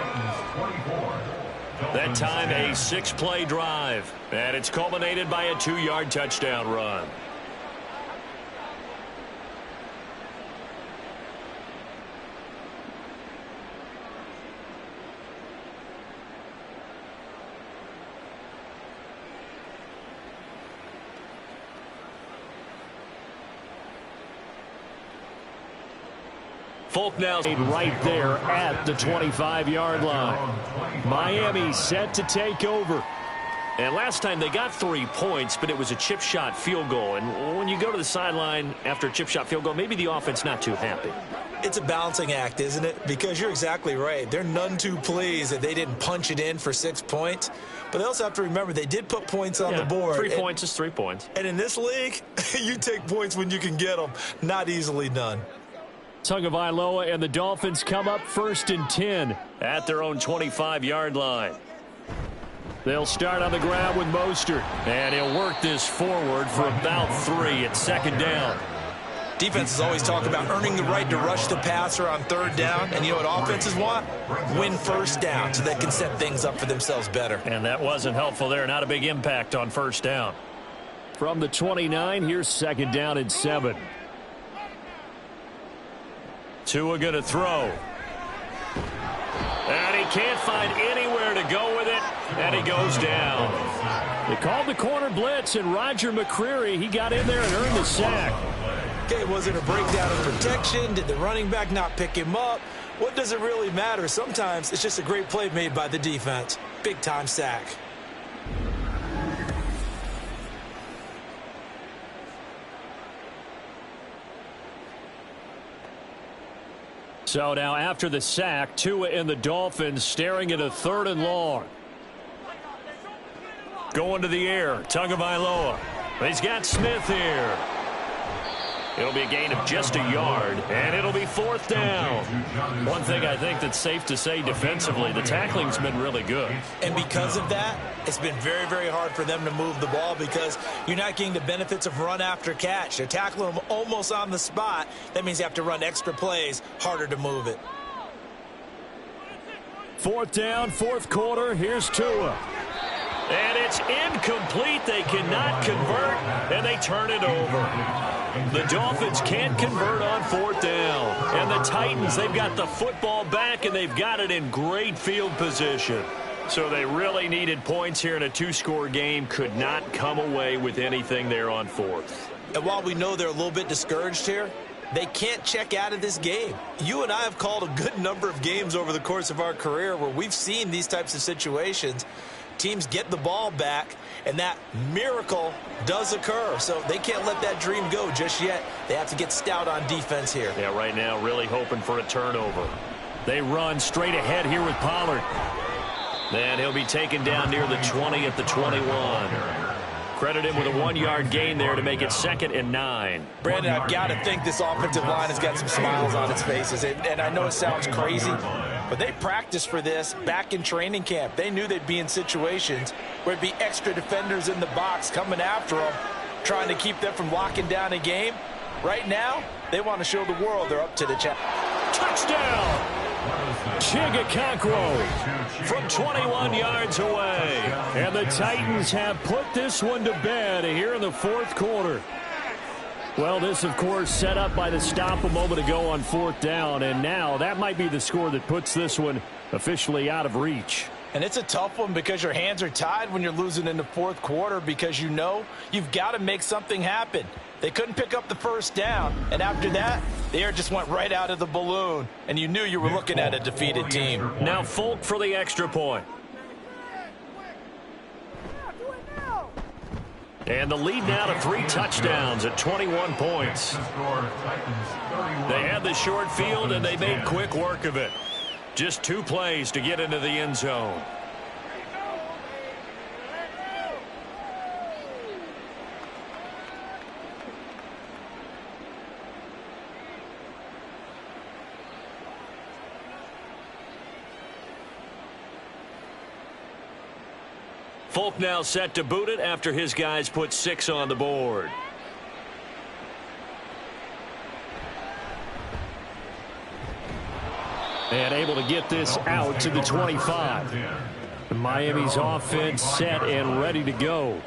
That time a 6-play drive. And it's culminated by a 2-yard touchdown run. Folk now right there at the 25-yard line. Miami set to take over. And last time they got 3 points, but it was a chip shot field goal. And when you go to the sideline after a chip shot field goal, maybe the offense not too happy. It's a balancing act, isn't it? Because you're exactly right. They're none too pleased that they didn't punch it in for 6 points. But they also have to remember they did put points on the board. 3 points is 3 points. And in this league, you take points when you can get them. Not easily done. Tagovailoa and the Dolphins come up 1st and 10 at their own 25-yard line. They'll start on the ground with Mostert, and he'll work this forward for about 3 at second down. Defenses always talk about earning the right to rush the passer on 3rd down, and you know what offenses want? Win 1st down so they can set things up for themselves better. And that wasn't helpful there. Not a big impact on 1st down. From the 29, here's 2nd down and 7. Tua going to throw. And he can't find anywhere to go with it, and he goes down. They called the corner blitz, and Roger McCreary, he got in there and earned the sack. Okay, was it a breakdown in protection? Did the running back not pick him up? What does it really matter? Sometimes it's just a great play made by the defense. Big-time sack. So now after the sack, Tua and the Dolphins staring at a 3rd and long. Going to the air, Tagovailoa. He's got Smith here. It'll be a gain of just a yard, and it'll be 4th down. One thing I think that's safe to say defensively, the tackling's been really good. And because of that, it's been very, very hard for them to move the ball because you're not getting the benefits of run after catch. They're tackling them almost on the spot. That means you have to run extra plays, harder to move it. 4th down, 4th quarter. Here's Tua. And it's incomplete. They cannot convert, and they turn it over. The Dolphins can't convert on 4th down. And the Titans, they've got the football back, and they've got it in great field position. So they really needed points here in a 2-score game. Could not come away with anything there on 4th. And while we know they're a little bit discouraged here, they can't check out of this game. You and I have called a good number of games over the course of our career where we've seen these types of situations. Teams get the ball back, and that miracle does occur. So they can't let that dream go just yet. They have to get stout on defense here. Yeah, right now really hoping for a turnover. They run straight ahead here with Pollard. Then he'll be taken down near the 20 at the 21. Credit him with a 1-yard gain there to make it 2nd and 9. Brandon, I've got to think this offensive line has got some smiles on its faces. And I know it sounds crazy, but they practiced for this back in training camp. They knew they'd be in situations where it'd be extra defenders in the box coming after them, trying to keep them from locking down a game. Right now, they want to show the world they're up to the challenge. Touchdown! Chigakakwo from 21 yards away. And the Titans have put this one to bed here in the 4th quarter. Well, this, of course, set up by the stop a moment ago on 4th down, and now that might be the score that puts this one officially out of reach. And it's a tough one because your hands are tied when you're losing in the 4th quarter because you know you've got to make something happen. They couldn't pick up the first down, and after that, the air just went right out of the balloon, and you knew you were looking at a defeated team. Now Folk for the extra point. And the lead now to 3 touchdowns at 21 points. They had the short field, and they made quick work of it. Just 2 plays to get into the end zone. Folk now set to boot it after his guys put 6 on the board. And able to get this out to the 25. Miami's offense set and ready to go.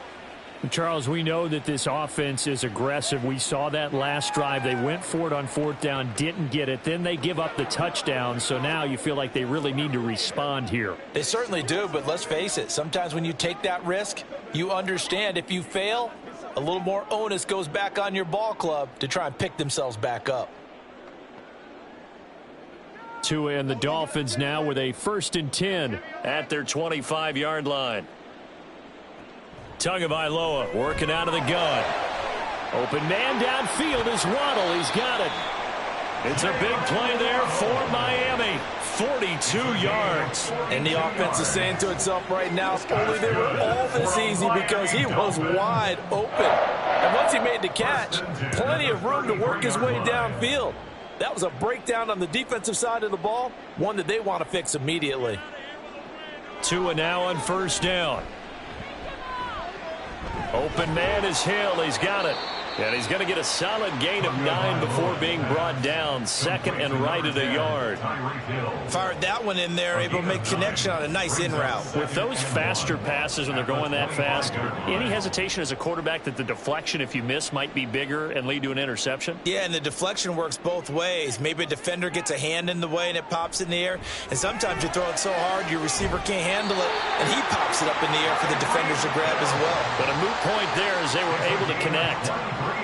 Charles, we know that this offense is aggressive. We saw that last drive. They went for it on 4th down, didn't get it. Then they give up the touchdown. So now you feel like they really need to respond here. They certainly do, but let's face it. Sometimes when you take that risk, you understand if you fail, a little more onus goes back on your ball club to try and pick themselves back up. Tua and the Dolphins now with a 1st and 10 at their 25-yard line. Tagovailoa working out of the gun. Open man downfield is Waddle. He's got it. It's a big play there for Miami. 42 yards. And the offense is saying to itself right now, if only they were all this easy because he was wide open. And once he made the catch, plenty of room to work his way downfield. That was a breakdown on the defensive side of the ball, one that they want to fix immediately. Tua now on 1st down. Open man is Hill. He's got it. And he's going to get a solid gain of 9 before being brought down. 2nd and right at a yard. Fired that one in there, able to make connection on a nice in route. With those faster passes when they're going that fast, any hesitation as a quarterback that the deflection, if you miss, might be bigger and lead to an interception? Yeah, and the deflection works both ways. Maybe a defender gets a hand in the way and it pops in the air. And sometimes you throw it so hard your receiver can't handle it, and he pops it up in the air for the defenders to grab as well. But a moot point there as they were able to connect.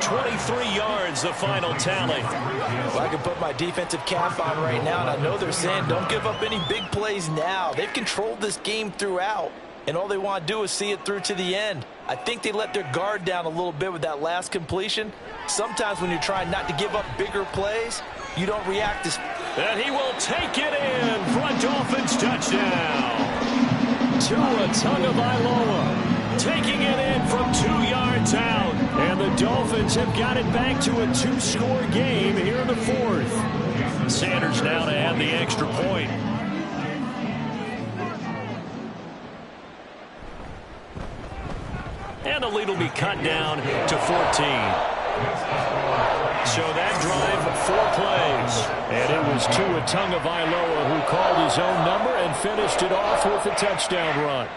23 yards, the final tally. Well, I can put my defensive cap on right now, and I know they're saying don't give up any big plays now. They've controlled this game throughout, and all they want to do is see it through to the end. I think they let their guard down a little bit with that last completion. Sometimes when you're trying not to give up bigger plays, you don't react as... And he will take it in for a Dolphins touchdown. Tua Tagovailoa taking it in from 2 yards out. And the Dolphins have got it back to a 2-score game here in the 4th. Sanders now to add the extra point. And the lead will be cut down to 14. So that drive, 4 plays. And it was Tua Tagovailoa who called his own number and finished it off with a touchdown run.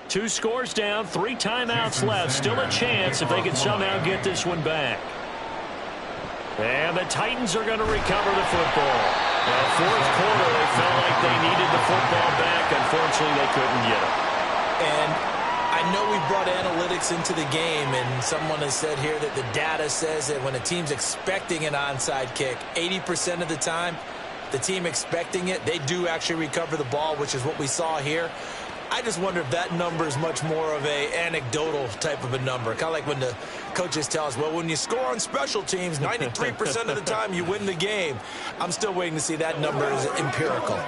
Two scores down, 3 timeouts left. Still a chance if they can somehow get this one back. And the Titans are going to recover the football. Now, 4th quarter, they felt like they needed the football back. Unfortunately, they couldn't get it. And I know we brought analytics into the game, and someone has said here that the data says that when a team's expecting an onside kick, 80% of the time, the team expecting it, they do actually recover the ball, which is what we saw here. I just wonder if that number is much more of a anecdotal type of a number. Kind of like when the coaches tell us, well, when you score on special teams, 93% of the time you win the game. I'm still waiting to see that number is empirical.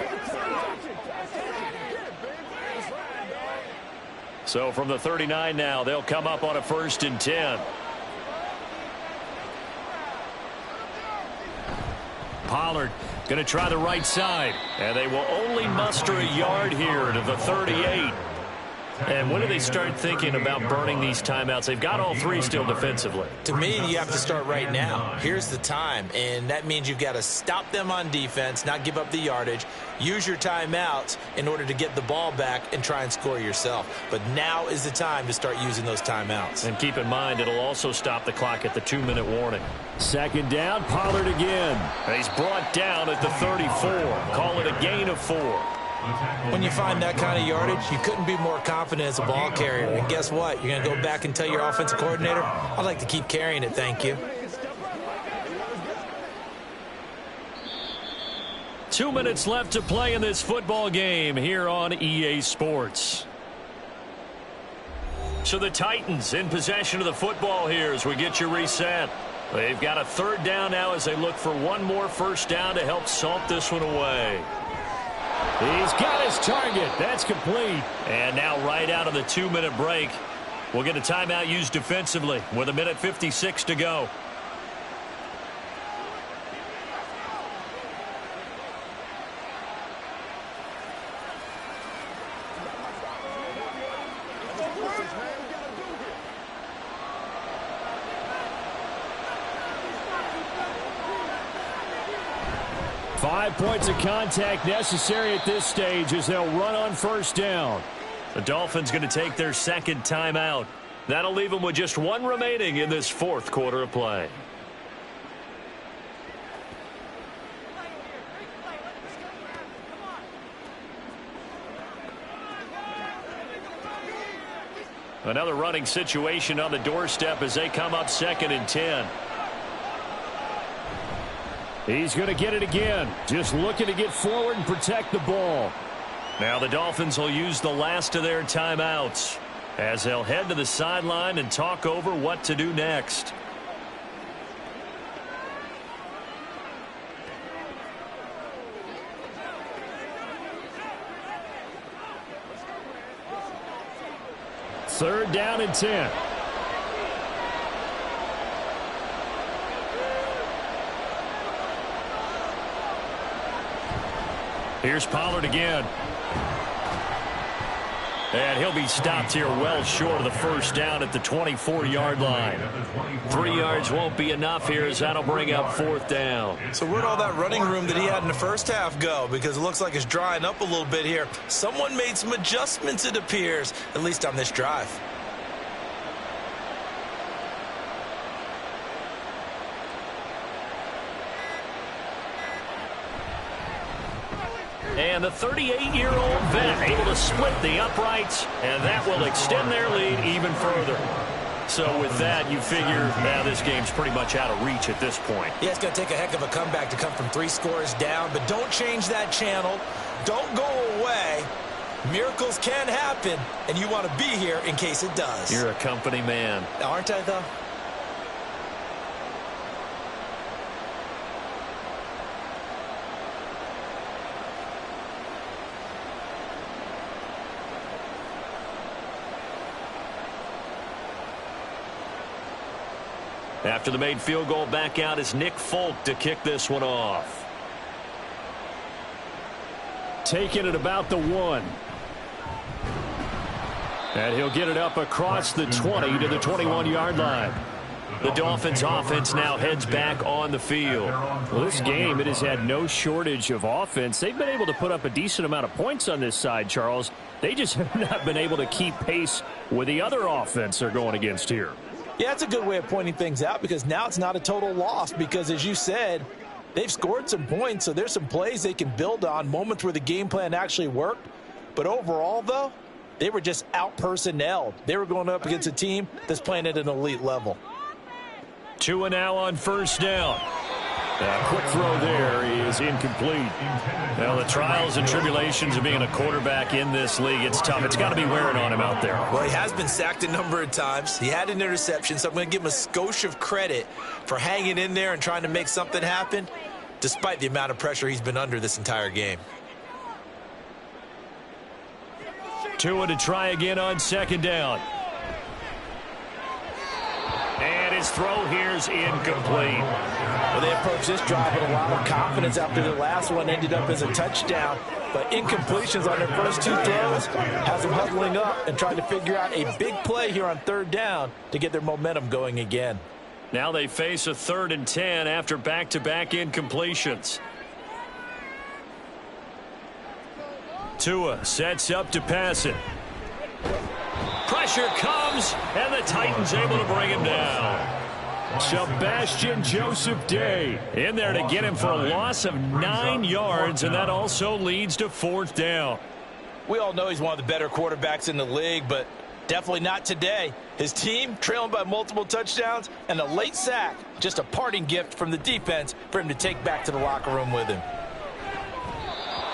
So from the 39 now, they'll come up on a 1st and 10. Pollard Going to try the right side. And they will only muster a yard here to the 38. And when do they start thinking about burning these timeouts? They've got all three still defensively. To me, you have to start right now. Here's the time, and that means you've got to stop them on defense, not give up the yardage, use your timeouts in order to get the ball back and try and score yourself. But now is the time to start using those timeouts. And keep in mind, it'll also stop the clock at the 2-minute warning. Second down, Pollard again. And he's brought down at the 34. Call it a gain of 4. When you find that kind of yardage, you couldn't be more confident as a ball carrier. And guess what? You're going to go back and tell your offensive coordinator, I'd like to keep carrying it, thank you. 2 minutes left to play in this football game here on EA Sports. So the Titans in possession of the football here as we get you reset. They've got a third down now as they look for one more first down to help salt this one away. He's got his target. That's complete. And now right out of the 2-minute break, we'll get a timeout used defensively with 1:56 to go. Five points of contact necessary at this stage as they'll run on first down. The Dolphins going to take their second timeout. That'll leave them with just one remaining in this fourth quarter of play. Another running situation on the doorstep as they come up 2nd and 10. He's going to get it again. Just looking to get forward and protect the ball. Now the Dolphins will use the last of their timeouts as they'll head to the sideline and talk over what to do next. Third down and 10. Here's Pollard again. And he'll be stopped here well short of the first down at the 24-yard line. 3 yards won't be enough here as that'll bring up fourth down. So where'd all that running room that he had in the first half go? Because it looks like it's drying up a little bit here. Someone made some adjustments, it appears, at least on this drive. And the 38-year-old vet able to split the uprights, and that will extend their lead even further. So with that, you figure now this game's pretty much out of reach at this point. Yeah, it's going to take a heck of a comeback to come from 3 scores down, but don't change that channel. Don't go away. Miracles can happen, and you want to be here in case it does. You're a company man. Aren't I, though? After the made field goal, back out is Nick Folk to kick this one off. Taking it about the 1. And he'll get it up across the 20 to the 21-yard line. The Dolphins offense now heads back on the field. Well, this game, it has had no shortage of offense. They've been able to put up a decent amount of points on this side, Charles. They just have not been able to keep pace with the other offense they're going against here. Yeah, that's a good way of pointing things out because now it's not a total loss because, as you said, they've scored some points, so there's some plays they can build on, moments where the game plan actually worked. But overall, though, they were just out-personnelled. They were going up against a team that's playing at an elite level. 2 and now on first down. A quick throw there is incomplete. Well, the trials and tribulations of being a quarterback in this league, it's tough. It's got to be wearing on him out there. Well, he has been sacked a number of times. He had an interception, so I'm going to give him a skosh of credit for hanging in there and trying to make something happen, despite the amount of pressure he's been under this entire game. Tua to try again on second down. And his throw here's incomplete. Well, they approached this drive with a lot of confidence after the last one ended up as a touchdown. But incompletions on their first two throws has them huddling up and trying to figure out a big play here on third down to get their momentum going again. Now they face a 3rd and 10 after back-to-back incompletions. Tua sets up to pass it. Pressure comes, and the Titans able to bring him down. Sebastian Joseph Day in there to get him for a loss of 9 yards, and that also leads to 4th down. We all know he's one of the better quarterbacks in the league, but definitely not today. His team trailing by multiple touchdowns and a late sack, just a parting gift from the defense for him to take back to the locker room with him.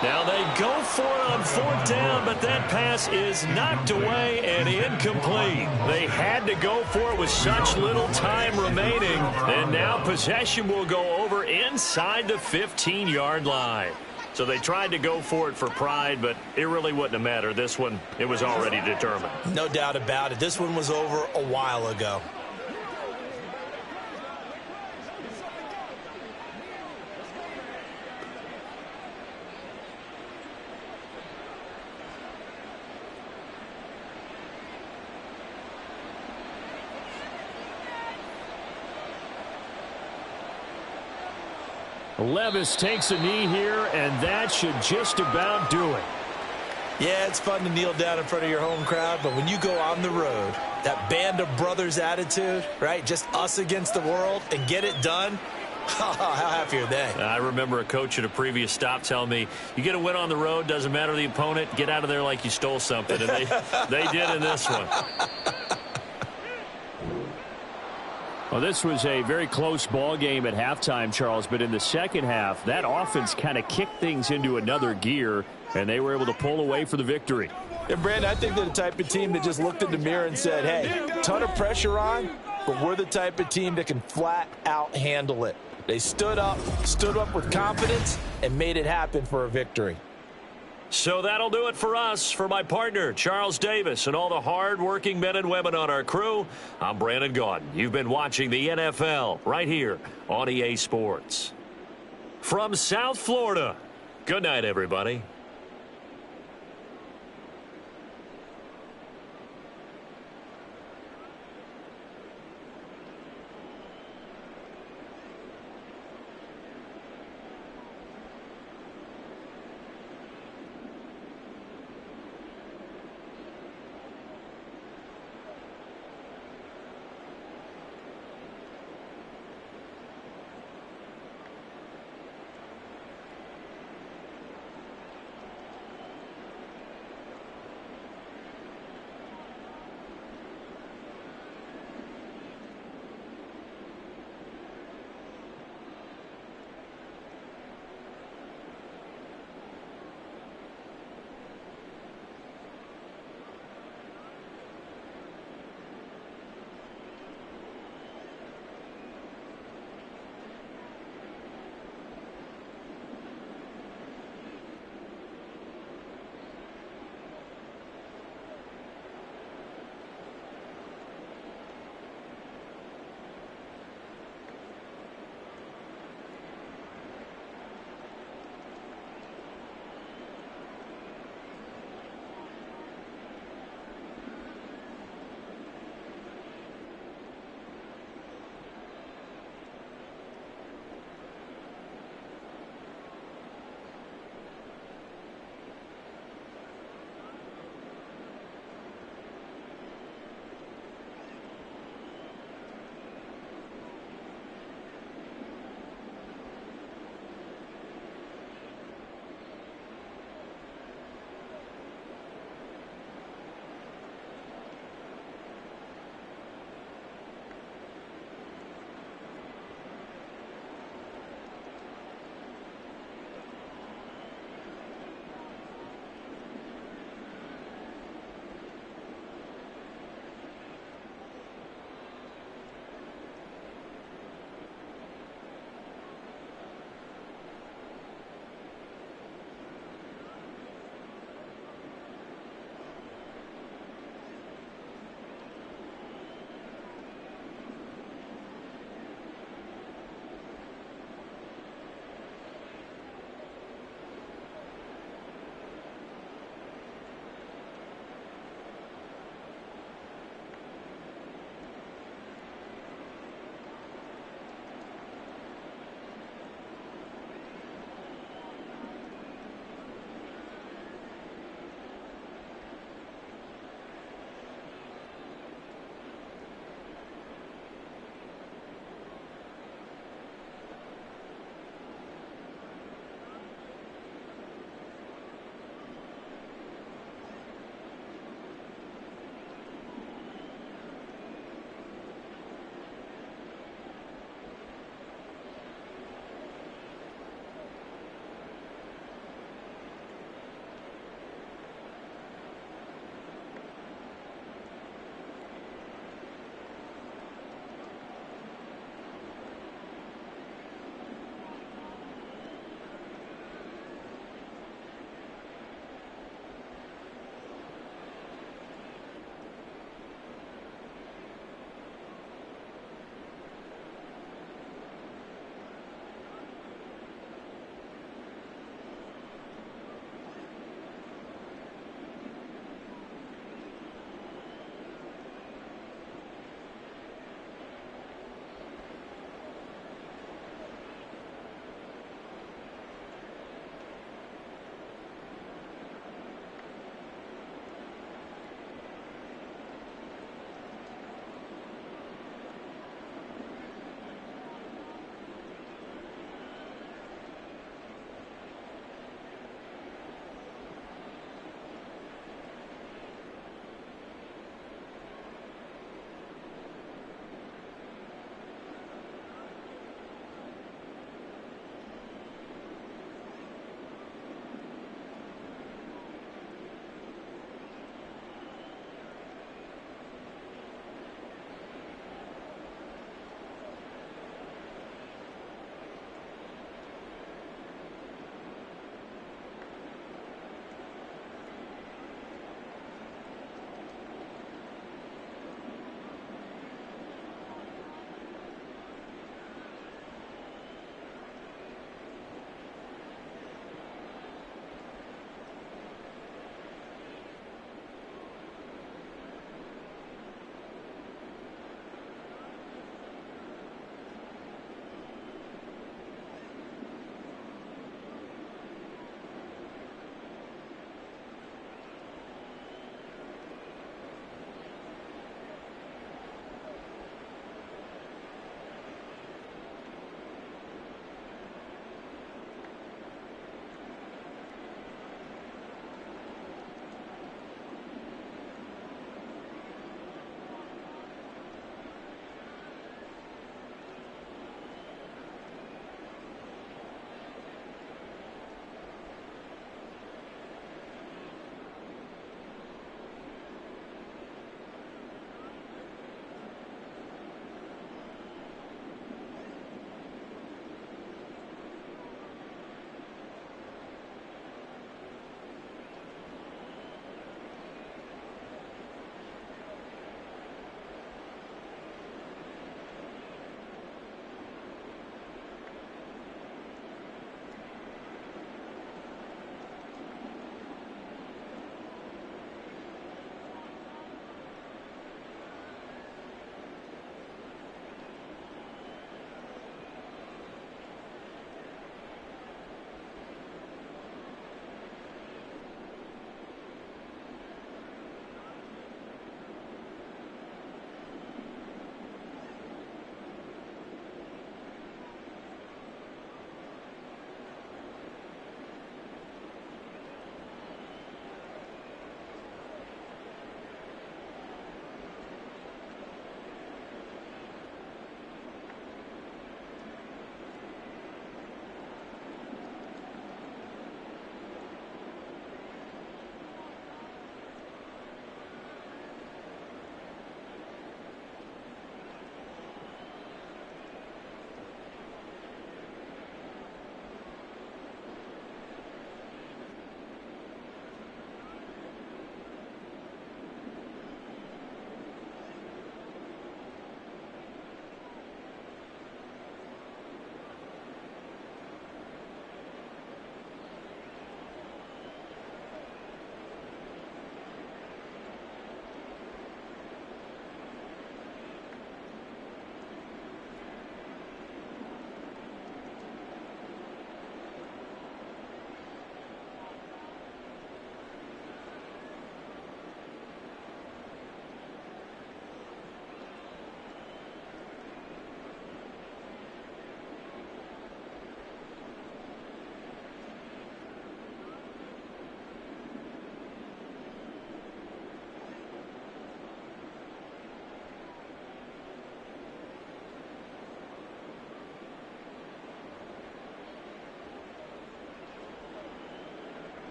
Now they go for it on 4th down, but that pass is knocked away and incomplete. They had to go for it with such little time remaining, and now possession will go over inside the 15-yard line. So they tried to go for it for pride, but it really wouldn't have mattered. This one, it was already determined. No doubt about it. This one was over a while ago. Levis takes a knee here, and that should just about do it. Yeah, it's fun to kneel down in front of your home crowd, but when you go on the road, that band of brothers attitude, right, just us against the world, and get it done, how happy are they? I remember a coach at a previous stop telling me, you get a win on the road, doesn't matter the opponent, get out of there like you stole something, and they did in this one. Well, this was a very close ball game at halftime, Charles, but in the second half, that offense kind of kicked things into another gear, and they were able to pull away for the victory. And, Brandon, I think they're the type of team that just looked in the mirror and said, hey, ton of pressure on, but we're the type of team that can flat out handle it. They stood up with confidence, and made it happen for a victory. So that'll do it for us. For my partner, Charles Davis, and all the hard-working men and women on our crew, I'm Brandon Gaudin. You've been watching the NFL right here on EA Sports. From South Florida, good night, everybody.